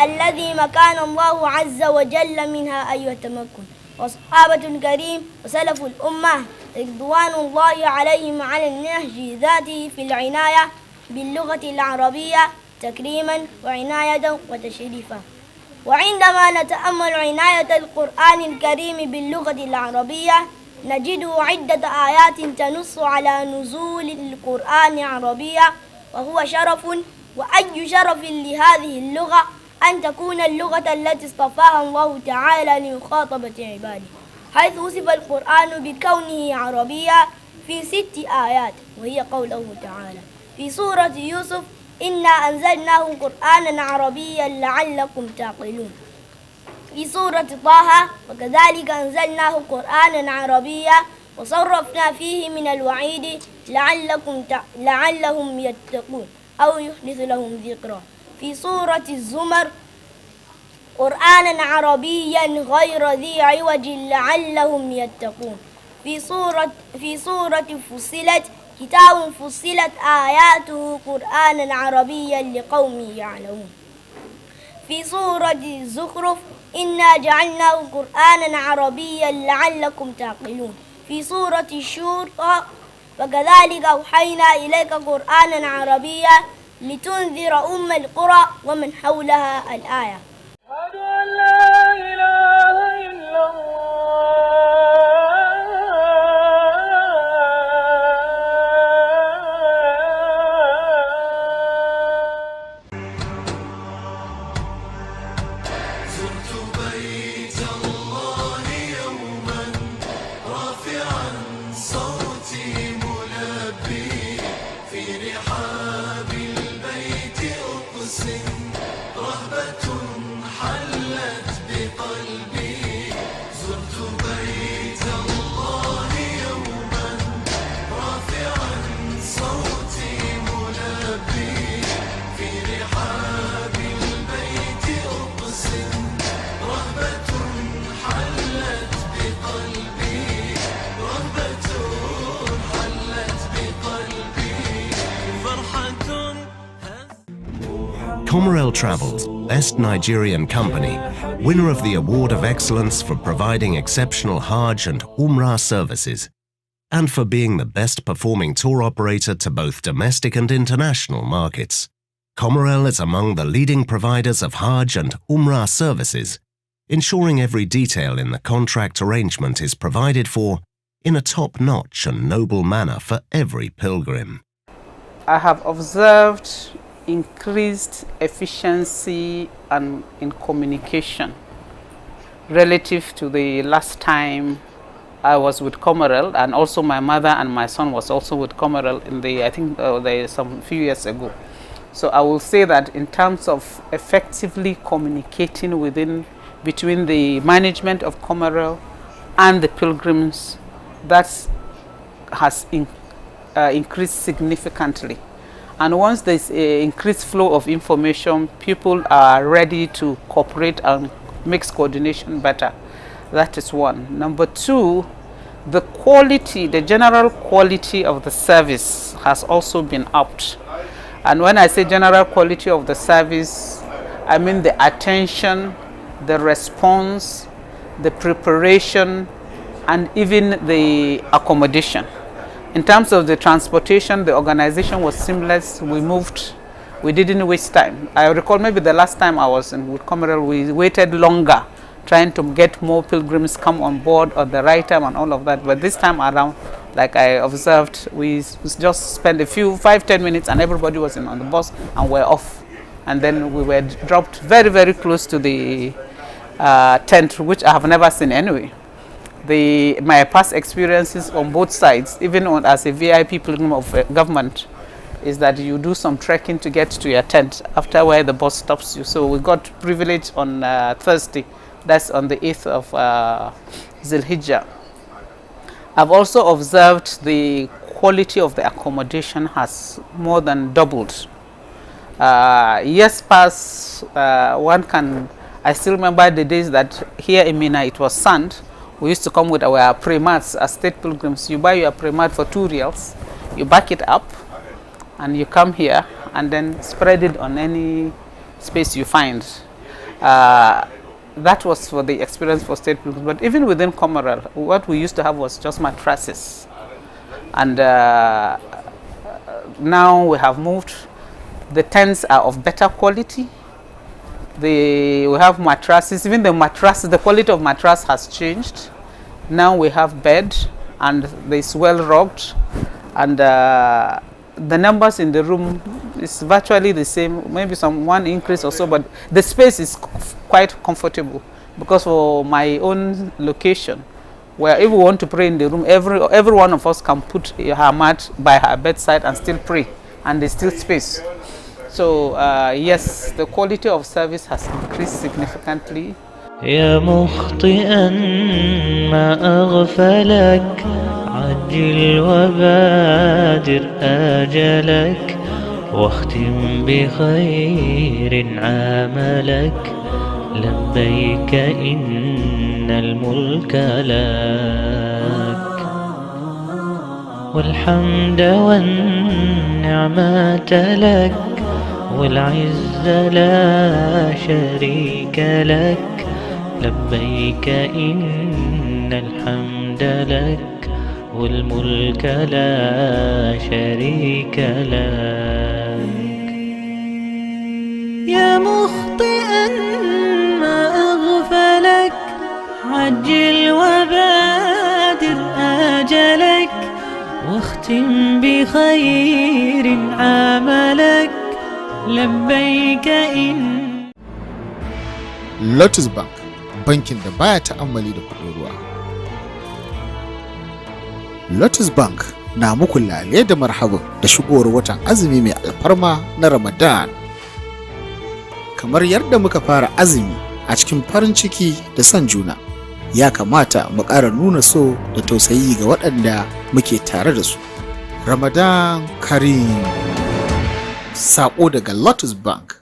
G: الذي مكان الله عز وجل منها أن يتمكن، وصحابة الكريم وسلف الأمة رضوان الله عليهم على النهج ذاته في العناية باللغة العربية تكريما وعناية وتشريفا. وعندما نتأمل عناية القرآن الكريم باللغة العربية نجد عدة آيات تنص على نزول القرآن عربية، وهو شرف، وأي شرف لهذه اللغة أن تكون اللغة التي اصطفاها الله تعالى لمخاطبة عباده، حيث وصف القرآن بكونه عربيا في 6 آيات، وهي قوله تعالى في سورة يوسف: إنا أنزلناه قرآنا عربيا لعلكم تعقلون. في سورة طه: وكذلك أنزلناه قرآنا عربيا وصرفنا فيه من الوعيد لعلهم يتقون أو يحدث لهم ذكرا. في سورة الزمر: قرآنا عربيا غير ذي عوج لعلهم يتقون. في سورة فصلت: كتاب فصلت آياته قرآنا عربيا لقوم يعلمون. في سورة الزخرف: إنا جعلناه قرآنا عربيا لعلكم تعقلون. في سورة الشورى: وكذلك أوحينا إليك قرآنا عربيا لتنذر أم القرى ومن حولها الآية.
O: أشهد أن لا إله إلا
J: Comorel Travels, Best Nigerian Company, winner of the Award of Excellence for providing exceptional Hajj and Umrah services, and for being the best performing tour operator to both domestic and international markets. Comorel is among the leading providers of Hajj and Umrah services, ensuring every detail in the contract arrangement is provided for in a top-notch and noble manner for every pilgrim.
V: I have observed increased efficiency and in communication relative to the last time I was with Comorel, and also my mother and my son was also with Comorel in the, I think some few years ago. So I will say that in terms of effectively communicating between the management of Comorel and the pilgrims, that has increased significantly. And once there's an increased flow of information, people are ready to cooperate and make coordination better. That is one. Number two, the quality, the general quality of the service has also been upped. And when I say general quality of the service, I mean the attention, the response, the preparation, and even the accommodation. In terms of the transportation, the organization was seamless. We moved. We didn't waste time. I recall maybe the last time I was with Comorel, we waited longer trying to get more pilgrims come on board at the right time and all of that. But this time around, like I observed, we just spent a few 5-10 minutes and everybody was on the bus and we're off. And then we were dropped very, very close to the tent, which I have never seen anyway. My past experiences on both sides, even as a VIP pilgrim of government, is that you do some trekking to get to your tent after where the bus stops you. So we got privilege on Thursday, that's on the 8th of Zilhijjah. I've also observed the quality of the accommodation has more than doubled. Years past, I still remember the days that here in Mina it was sand. We used to come with our prayer mats as state pilgrims. You buy your prayer mat for 2 reals, you back it up, and you come here and then spread it on any space you find. That was for the experience for state pilgrims. But even within Comoral, what we used to have was just mattresses. And now we have moved. The tents are of better quality. We have mattresses. Even the quality of mattress has changed. Now we have bed and it's well rugged, and the numbers in the room is virtually the same, maybe one increase or so, but the space is quite comfortable. Because for my own location, where if we want to pray in the room, every one of us can put her mat by her bedside and still pray, and there's still space. So yes, the quality of service has increased significantly.
U: يا مخطئا ما أغفلك عجل وبادر آجلك واختم بخير عملك لبيك إن الملك لك والحمد والنعمة لك والعز لا شريك لك لبيك إن الحمد لك والملك لا شريك لك يا مخطئا ما أغفلك عجل وبادر آجلك واختم بخير عملك لبيك إن
K: Lotus Bank, bankin da baya ta'ammali da kuɗin ruwa. Lotus Bank na muku lale da marhaban da shigowar watan azumi mai alfarma na Ramadan. Kamar yadda muka fara azumi a cikin farin ciki da son juna, ya kamata mu ƙara nuna so da tausayi ga waɗanda muke tare da su. Ramadan Karim. Saƙo daga Lotus Bank.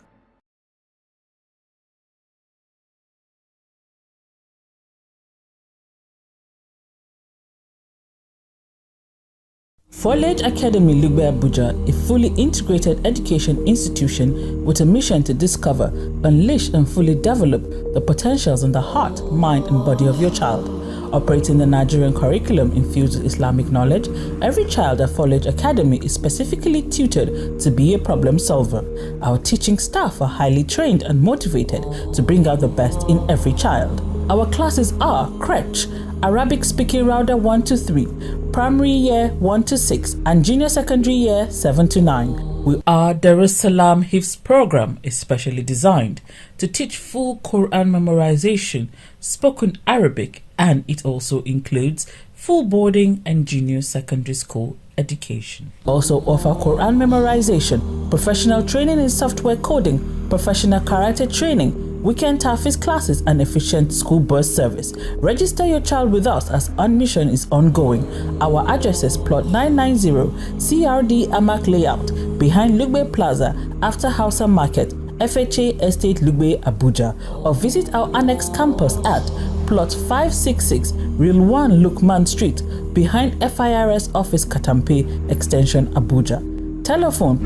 M: Foliage Academy Lugbe Abuja, a fully integrated education institution with a mission to discover, unleash and fully develop the potentials in the heart, mind and body of your child. Operating the Nigerian curriculum infused with Islamic knowledge, every child at Foliage Academy is specifically tutored to be a problem solver. Our teaching staff are highly trained and motivated to bring out the best in every child. Our classes are Crèche, Arabic Speaking Router 1 to 3, Primary Year 1 to 6, and Junior Secondary Year 7 to 9. We are Darussalam Hifz program, especially designed to teach full Quran memorization, spoken Arabic, and it also includes full boarding and junior secondary school education. Also offer Quran memorization, professional training in software coding, professional karate training, weekend Tafis classes and efficient school bus service. Register your child with us as admission is ongoing. Our address is plot 990 CRD Amak Layout behind Lugbe Plaza after Hausa Market, FHA Estate Lugbe, Abuja, or visit our annex campus at plot 566 Real 1 Lukman Street behind FIRS Office Katampe Extension Abuja. Telephone,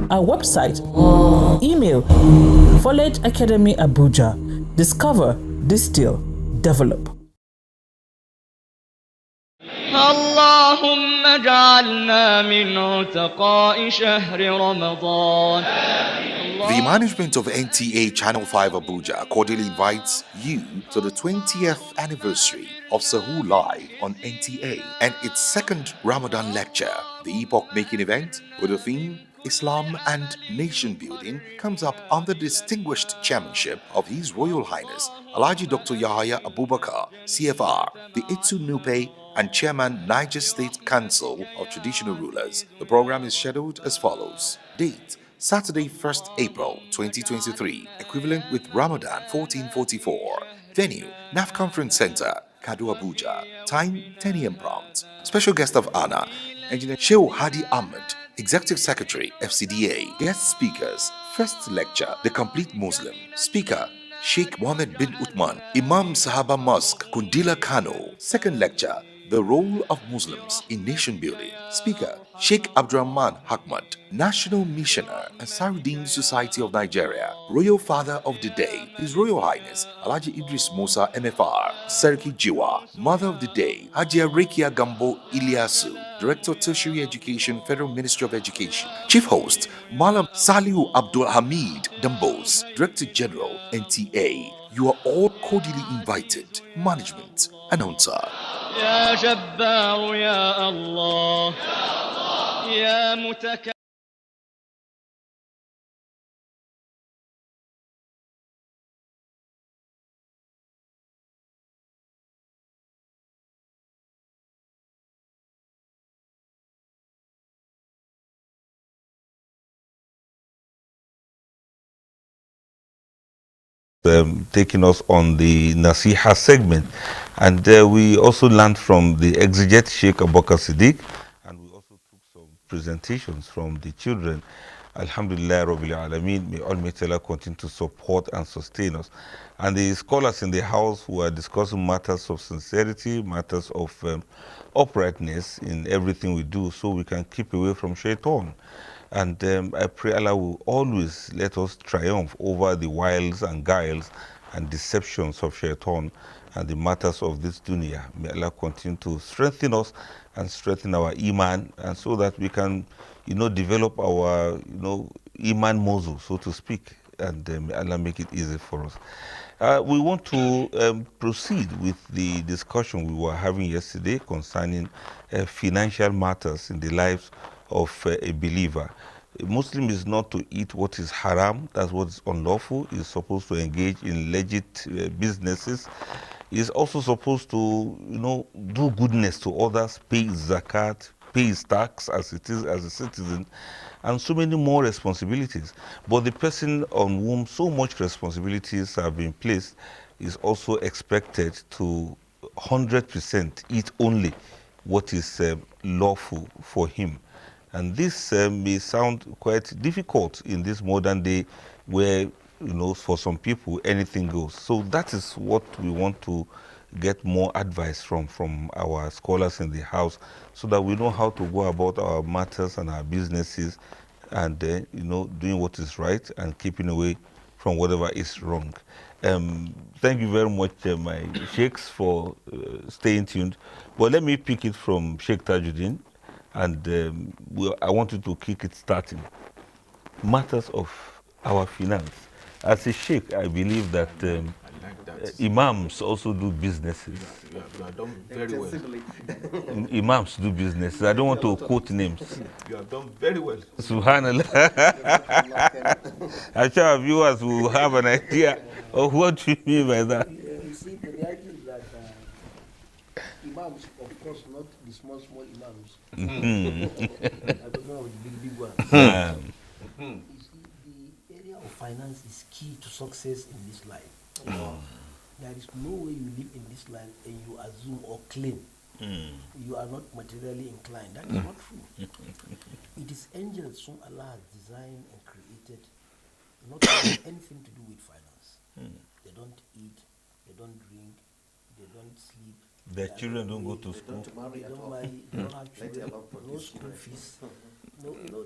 M: our website, email, Foliage Academy Abuja. Discover, distill, develop.
L: اللهم اجعلنا من عتقاء شهر رمضان.
P: The management of NTA Channel 5 Abuja cordially invites you to the 20th anniversary of Sahur Live on NTA and its second Ramadan lecture. The epoch-making event with the theme Islam and Nation Building comes up under the distinguished chairmanship of His Royal Highness Alhaji Dr. Yahya Abubakar, CFR, the Itsu Nupe and Chairman Niger State Council of Traditional Rulers. The program is scheduled as follows. Date Saturday, 1st April 2023, equivalent with Ramadan 1444. Venue NAF Conference Center, Kadu Abuja. Time 10 a.m. prompt. Special guest of honor, Engineer Shehu Hadi Ahmed, Executive Secretary, FCDA. Guest speakers, first lecture, The Complete Muslim. Speaker, Sheikh Mohammed bin Uthman, Imam Sahaba Mosque, Kundila Kano. Second lecture, The Role of Muslims in Nation Building. Speaker, Sheikh Abdurrahman Hakmat, National Missioner, Ansarudeen Society of Nigeria. Royal Father of the Day, His Royal Highness, Alhaji Idris Musa MFR. Serki Jiwa, Mother of the Day, Hajia Rekia Gambo Ilyasu, Director Tertiary Education, Federal Ministry of Education. Chief Host, Malam Saliu Abdul Hamid Dambos, Director General, NTA. You are all cordially invited. Management, Announcer.
L: يا جبار يا الله يا متكبر.
B: Taking us on the Nasiha segment, and we also learned from the exeget Sheikh Abubakar Siddiq, and we also took some presentations from the children. Alhamdulillah Rabbil Alameen, may Almighty Allah continue to support and sustain us. And the scholars in the house who are discussing matters of sincerity, matters of uprightness in everything we do, so we can keep away from shaitan. And I pray Allah will always let us triumph over the wiles and guiles and deceptions of shaitan and the matters of this dunya. May Allah continue to strengthen us and strengthen our iman, and so that we can, develop our, iman muscle, so to speak, and may Allah make it easy for us. We want to proceed with the discussion we were having yesterday concerning financial matters in the lives of a believer. A Muslim is not to eat what is haram, that's what is unlawful. He is supposed to engage in legit businesses. He is also supposed to, do goodness to others, pay his zakat, pay his tax as it is as a citizen, and so many more responsibilities. But the person on whom so much responsibilities have been placed is also expected to 100% eat only what is lawful for him. And this may sound quite difficult in this modern day where, for some people, anything goes. So that is what we want to get more advice from our scholars in the house, so that we know how to go about our matters and our businesses, and, doing what is right and keeping away from whatever is wrong. Thank you very much, my sheikhs, for staying tuned. But let me pick it from Sheikh Tajuddin. And I want you to kick it starting. Matters of our finance. As a sheikh, I believe that imams also do businesses.
D: You have done very well.
B: Imams do businesses. I don't want to quote names.
D: You have done very well.
B: Subhanallah. I'm sure our viewers will have an idea of what you mean by that.
C: You see, the reality is that imams, of course, not the small imams. I don't know the big ones. You see, the area of finance is key to success in this life. There is no way you live in this life and you assume or claim you are not materially inclined. That is not true. It is angels whom Allah has designed and created, not having anything to do with finance. They don't eat, they don't drink, they don't sleep.
B: Their children don't go to school.
C: They don't marry, they don't have children, no school fees.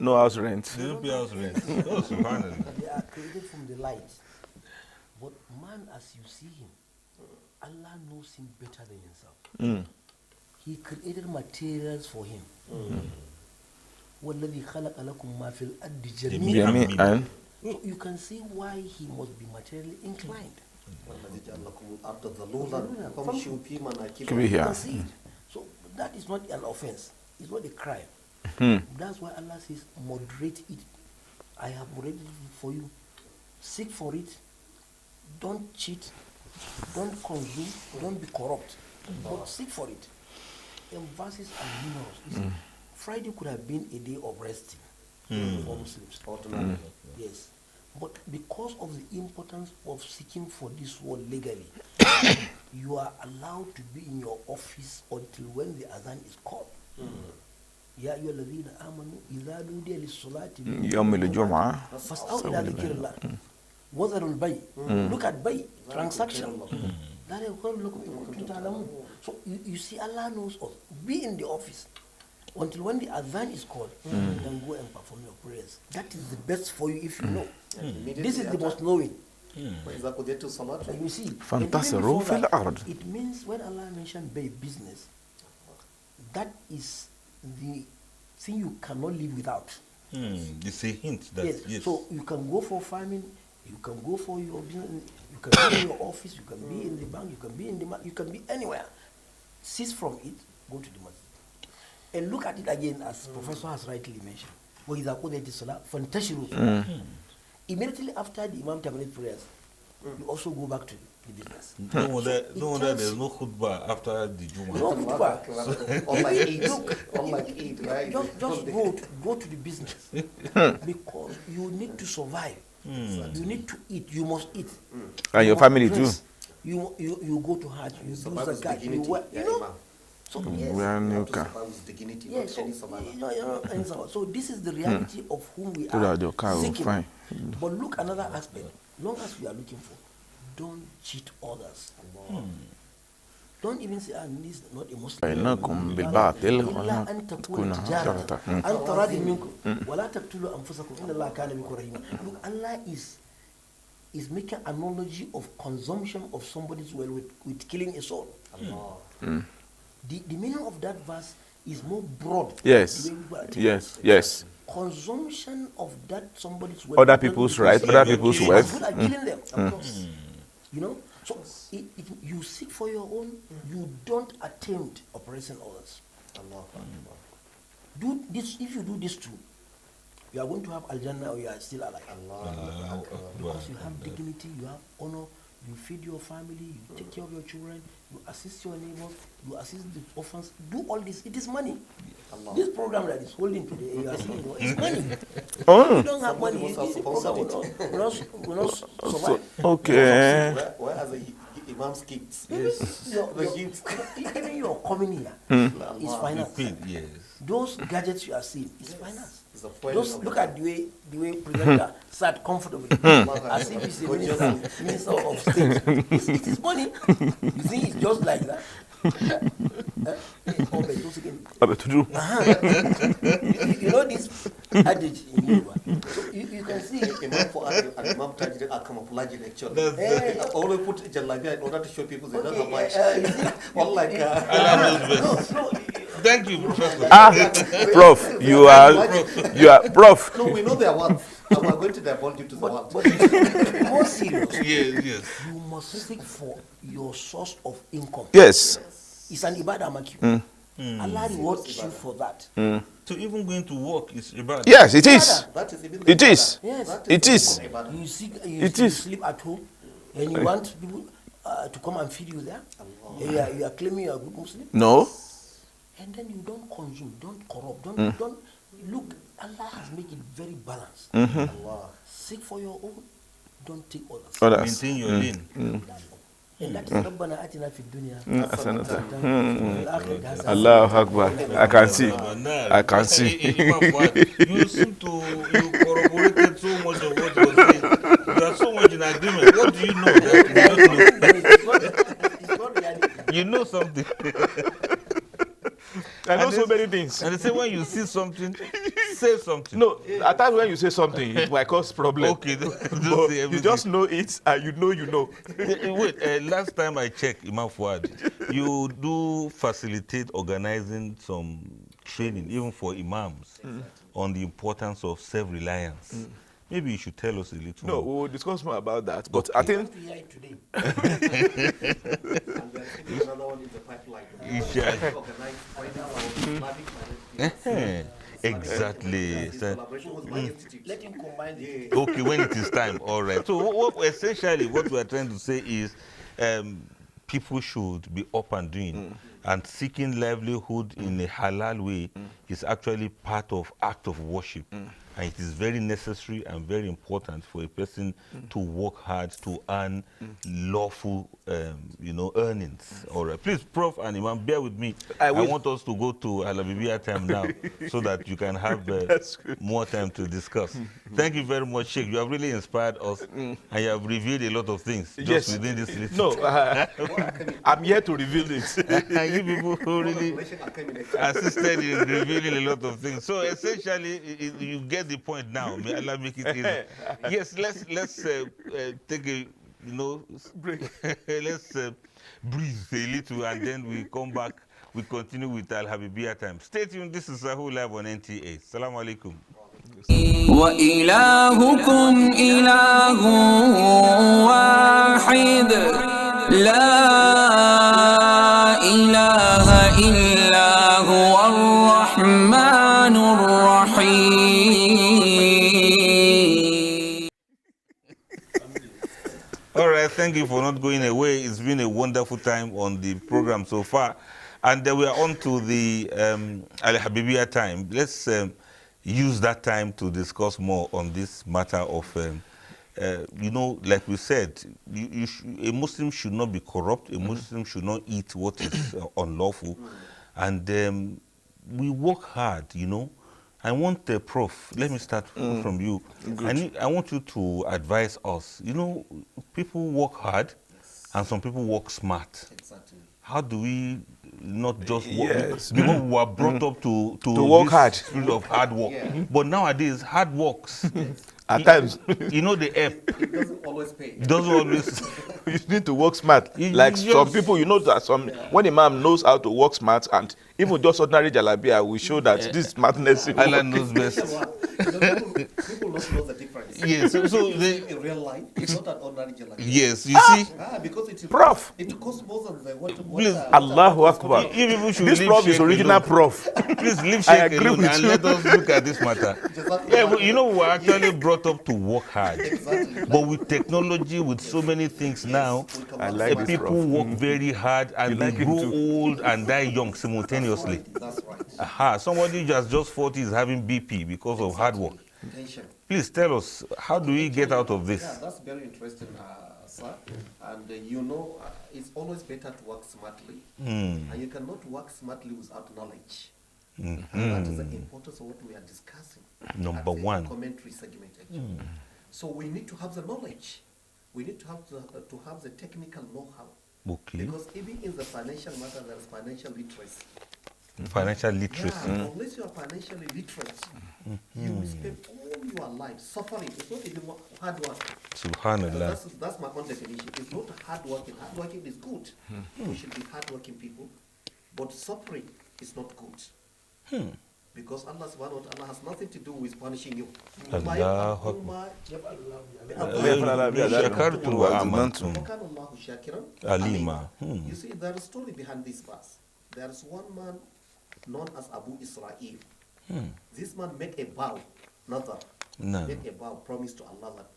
D: No house rent.
B: They don't pay house rent. Oh, subhanallah.
C: They are created from the light. But man, as you see him, Allah knows him better than himself. He created materials for him. وَالَّذِي خَلَقَ لَكُم مَا فِي الْأَرْضِ جَمِيعًا. So you can see why he must be materially inclined. You can see it. So that is not an offense. It's not a crime. That's why Allah says, moderate it. I have moderated it for you. Seek for it. Don't cheat. Don't consume. Don't be corrupt. But seek for it. Emphasis are numerous. You see, Friday could have been a day of resting for Muslims. Yes. But because of the importance of seeking for this word legally, you are allowed to be in your office until when the adhan is called. يا أيها الذين آمنوا إذا نودي للصلاة
D: يوم الجمعة
C: فاسعوا إلى ذكر الله وذروا البيع. Look at buy, transaction. So you see, Allah knows us. Be in the office until when the adhan is called, then go and perform your prayers. That is the best for you if you know. This is the most knowing. You see,
D: فانتصروا في الأرض.
C: It means when Allah mentioned buy business, that is the thing you cannot live without.
B: It's a hint that
C: yes. So you can go for farming, you can go for your business, you can be in your office, you can be in the bank, you can be in the you can be anywhere. Cease from it, go to the masjid. And look at it again, as Professor has rightly mentioned. وَإِذَا قُضِيَتِ الصَّلَاةُ فَانْتَشِرُوا. Immediately after the Imam terminates prayers, you also go back to the business.
B: No wonder there's no khutbah after the Jumu'ah.
C: No khutbah.
E: Unlike Eid, right?
C: Just go to the business. Because you need to survive. You need to eat. You must eat.
D: And your family too.
C: You go to Hajj. You do zakat. You know. So so this is the reality of whom we are seeking. But look another aspect. Long as we are looking for, don't cheat others. Don't even say, this is not a Muslim. Look, Allah is making analogy of consumption of somebody's well with killing a soul. The meaning of that verse is more broad.
D: Yes. Yes.
C: Consumption of that somebody's wealth.
D: Other people's rights, other people's wealth.
C: Good at killing them, of course. You know, so if you seek for your own, you don't attempt oppressing others. Do this. If you do this too, you are going to have Al-Jannah or you are still alive. Because you have dignity, you have honor, you feed your family, you take care of your children, you assist your neighbors, you assist the orphans. Do all this. It is money. This program that is holding today, you are seeing, it's money. If you don't have money, this program will not survive.
D: Okay.
E: Where are the Imam's kids?
C: Yes. Even your coming here is finance.
B: Yes.
C: Those gadgets you are seeing is finance. Look at the way presenter sat comfortably, as if he's a minister of state. It is money. You see, it's just like that. You know this adage in Yoruba. So you can see
E: Imam for Imam Tajid are camouflage actually. I always put Jalabia in order to show people they don't have much.
B: Thank you, Professor.
D: Prof, you are Prof.
E: No, we know they are one. And we're going to divulge you to the one.
C: But more serious.
B: Yes.
C: You must seek for your source of income.
D: Yes.
C: It's an ibadah, Maki. Allah rewards you for that.
B: So even going to work is ibadah.
D: Yes, it is. It is.
C: Yes.
D: It is.
C: You sleep at home and you want people to come and feed you there. You are claiming you are a good Muslim.
D: No.
C: And then you don't consume, don't corrupt, don't look. Allah has made it very balanced. Allah, seek for your own, don't take others.
B: Maintain your lane.
C: And that is Rabbana atina fid dunya.
D: Allahu Akbar. I can see. I can see.
B: You seem to corroborated so much of what you were saying. You are so much in agreement. What do you know that you don't know? You know something.
D: I know so many things.
B: And they say when you see something, say something.
D: No, at times when you say something, it might cause problem.
B: Okay,
D: but you just know it and you know.
B: Wait, last time I checked Imam Fuad, you do facilitate organizing some training, even for imams, on the importance of self-reliance. Maybe you should tell us a little
D: No,
B: more.
D: we'll discuss more about that. But I think
E: today. And we're thinking another one in the pipeline.
B: Exactly.
E: Let him combine the
B: Okay, when it is time, all right. So essentially what we are trying to say is people should be up and doing, and seeking livelihood in a halal way is actually part of act of worship. And it is very necessary and very important for a person to work hard to earn lawful, earnings. All right. Please, Prof and Imam, bear with me. I want us to go to Alabibia time now so that you can have more time to discuss. Thank you very much, Sheikh. You have really inspired us, and you have revealed a lot of things just within this list.
D: No, I'm here to reveal it.
B: You people who really assisted in revealing a lot of things. So essentially, you get the point now. May Allah make it easy. Yes, let's take a break. Let's breathe a little, and then we come back. We continue with Al Habibiyah time. Stay tuned. This is Sahur live on NTA. Assalamu alaikum.
U: وإلهكم إله واحد لا إله إلا هو الرحمن الرحيم.
B: All right, thank you for not going away. It's been a wonderful time on the program so far. And we are on to the Al Habibiyah time. Let's use that time to discuss more on this matter of, like we said, a Muslim should not be corrupt. A Muslim should not eat what is unlawful. And we work hard, I want the Prof, let me start from you. I want you to advise us. People work hard, and some people work smart. Exactly. How do we not just work? Yes. Because we were brought up to
D: work hard.
B: Spirit of hard work. But nowadays, hard works.
D: At times.
B: The app.
E: It doesn't always pay.
B: It doesn't always.
D: You need to work smart. Like some people, that when Imam knows how to work smart, and even just ordinary jalabia will show that this smartness.
B: Allah knows best.
E: People don't know the difference.
B: Yes, so
E: in real life, it's not an ordinary jalabia.
B: Yes, you see.
E: Because it
D: Prof.
E: It costs more than the what.
D: Allahu Akbar.
B: This
D: Prof is original Prof.
B: Please leave Sheikh alone and let us look at this matter. We're actually brought up to work hard.
E: Exactly.
B: But with technology, with so many things now, people work very hard and they grow old and die young simultaneously.
E: That's right.
B: Somebody just 40 is having BP because of hard work. Please tell us, how do we get out of this?
E: Yeah, that's very interesting, sir. And it's always better to work smartly. And you cannot work smartly without knowledge. And that is the importance of what we are discussing.
B: Number one.
E: Commentary segment, actually. So we need to have the knowledge. We need to have the technical know-how.
B: Okay.
E: Because even in the financial matter, there is financial literacy.
B: Financial literacy.
E: Yeah, unless you are financially literate, you will spend all your life suffering. It's not even hard work.
B: Subhanallah.
E: That's my own definition. It's not hard working. Hard working is good. We should be hard working people. But suffering is not good. Because Allah subhanahu wa ta'ala has nothing to do with punishing you.
B: Alima.
E: You see, there is a story behind this verse. There is one man known as Abu Israel. This man made a vow, made a vow, promise to Allah that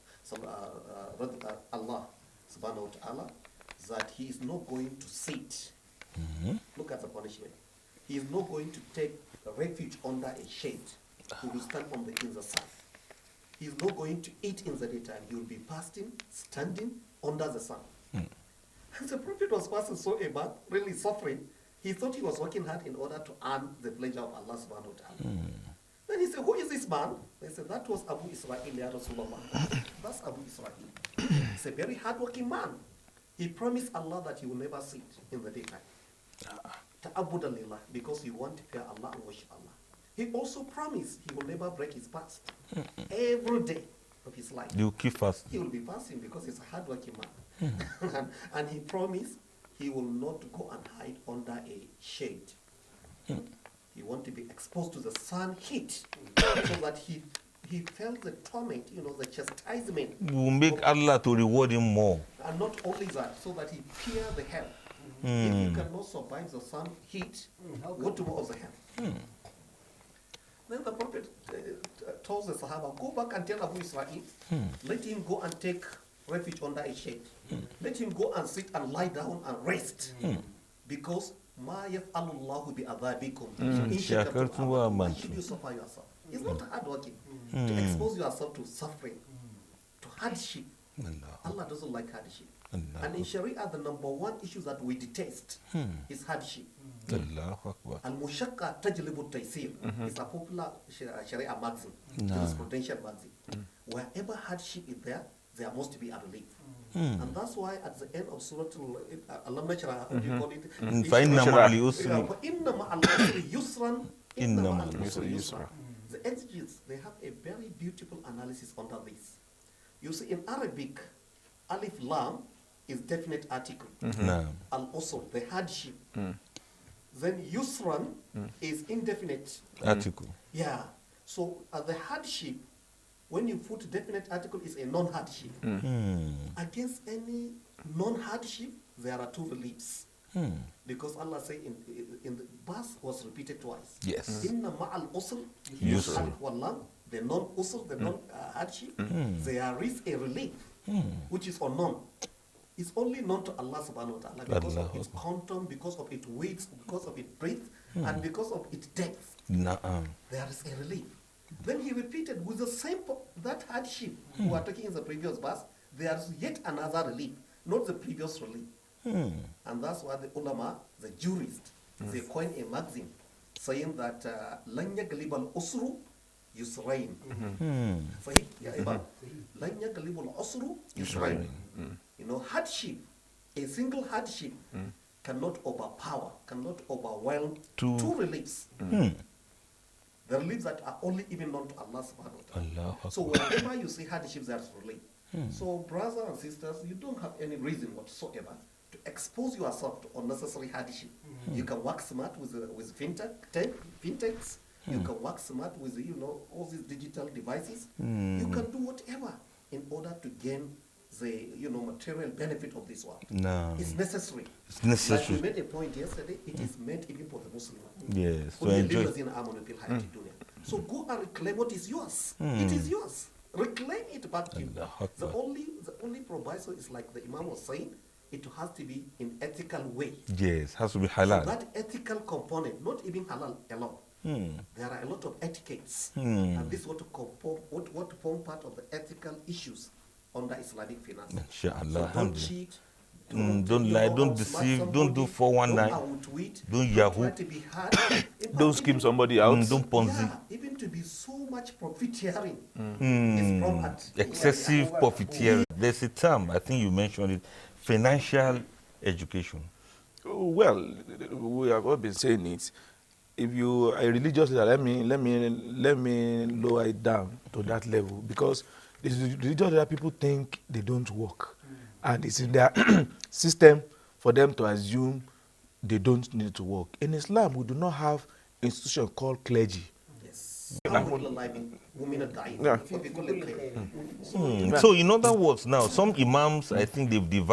E: Allah subhanahu wa ta'ala that he is not going to sit. Look at the punishment. He is not going to take refuge under a shade. He will stand in the sun. He is not going to eat in the daytime. He will be fasting, standing under the sun. And the prophet was passing so a man, really suffering. He thought he was working hard in order to earn the pleasure of Allah subhanahu wa ta'ala. Then he said, who is this man? They said, that was Abu Israel, ya Rasulullah. That's Abu Israel. He's a very hardworking man. He promised Allah that he will never sit in the daytime. Ta'abudan lillah, because he wanted to fear Allah and worship Allah. He also promised he will never break his fast. Every day of his life.
B: You keep fasting.
E: He will be fasting because he's a hardworking man. And he promised he will not go and hide under a shade. He wants to be exposed to the sun heat so that he felt the torment, the chastisement.
B: Will make Allah to reward him more.
E: And not only that, so that he fear the hell. If you cannot survive the sun heat, what more of the hell? Then the Prophet told the Sahaba, go back and tell Abu Israel, let him go and take refuge under a shade. Let him go and sit and lie down and rest. Because ma yaf'alullahu bi adhabikum. Why should you suffer yourself? It's not hard working to expose yourself to suffering, to hardship. Allah doesn't like hardship. And in Sharia, the number one issue that we detest is hardship. Al-mushaqqa tajlibu taysir is a popular Sharia maxim, jurisprudential maxim. Wherever hardship is there must be a relief. And that's why at the end of Surah Alam Nashra, how do you call it?
B: فَإِنَّ مَعَ الْيُسْرِ
E: فَإِنَّ مَعَ الْعُسْرِ يُسْرًا إِنَّ مَعَ الْعُسْرِ يُسْرًا. The exegetes, they have a very beautiful analysis under this. You see, in Arabic, Alif Lam is definite article. Al-Usr, the hardship. Then Yusran is indefinite
B: article.
E: Yeah. So the hardship, when you put definite article, is a non-hardship. Against any non-hardship, there are two reliefs. Because Allah said in the verse was repeated twice.
B: Yes.
E: Inna ma'al usr
B: Yusr.
E: The non-usr, the non-hardship, there is a relief, which is unknown. It's only known to Allah subhanahu wa ta'ala because of its quantum, because of its weight, because of its breadth, and because of its depth. There is a relief. Then he repeated with the same that hardship we were talking in the previous verse, there's yet another relief, not the previous relief. And that's why the ulama, the jurists, they coin a maxim saying that لَنْ يَغْلِبَ الْأُسْرُ يُسْرَيْنِ صحيح يا إبا لَنْ يَغْلِبَ الْأُسْرُ يُسْرَيْنِ. Hardship, a single hardship cannot overpower, cannot overwhelm two reliefs. The reliefs that are only even known to Allah subhanahu wa ta'ala. So whenever you see hardship, there's relief. So brothers and sisters, you don't have any reason whatsoever to expose yourself to unnecessary hardship. You can work smart with fintechs. You can work smart with all these digital devices. You can do whatever in order to gain the material benefit of this world. It's necessary.
B: It's necessary.
E: Like we made a point yesterday, it is meant even for the Muslim.
B: Yes, to enjoy.
E: So go and reclaim what is yours. It is yours. Reclaim it back to you. The only proviso is, like the Imam was saying, it has to be in ethical way.
B: Yes, has to be halal.
E: So that ethical component, not even halal alone. There are a lot of etiquettes, and this what to form part of the ethical issues under Islamic finance.
B: Inshallah.
E: So don't cheat.
B: Don't lie, don't deceive, don't do 419, don't Yahoo,
D: don't scheme somebody out,
B: don't Ponzi.
E: Even to be so much profiteering is from that.
B: Excessive profiteering. There's a term, I think you mentioned it, financial education.
D: Well, we have all been saying it. If you are a religious leader, let me lower it down to that level, because the religious leader people think they don't work. And it's in their system for them to assume they don't need to work. In Islam, we do not have an institution called clergy.
E: Yes.
B: So in other words now, some imams, I think they've divided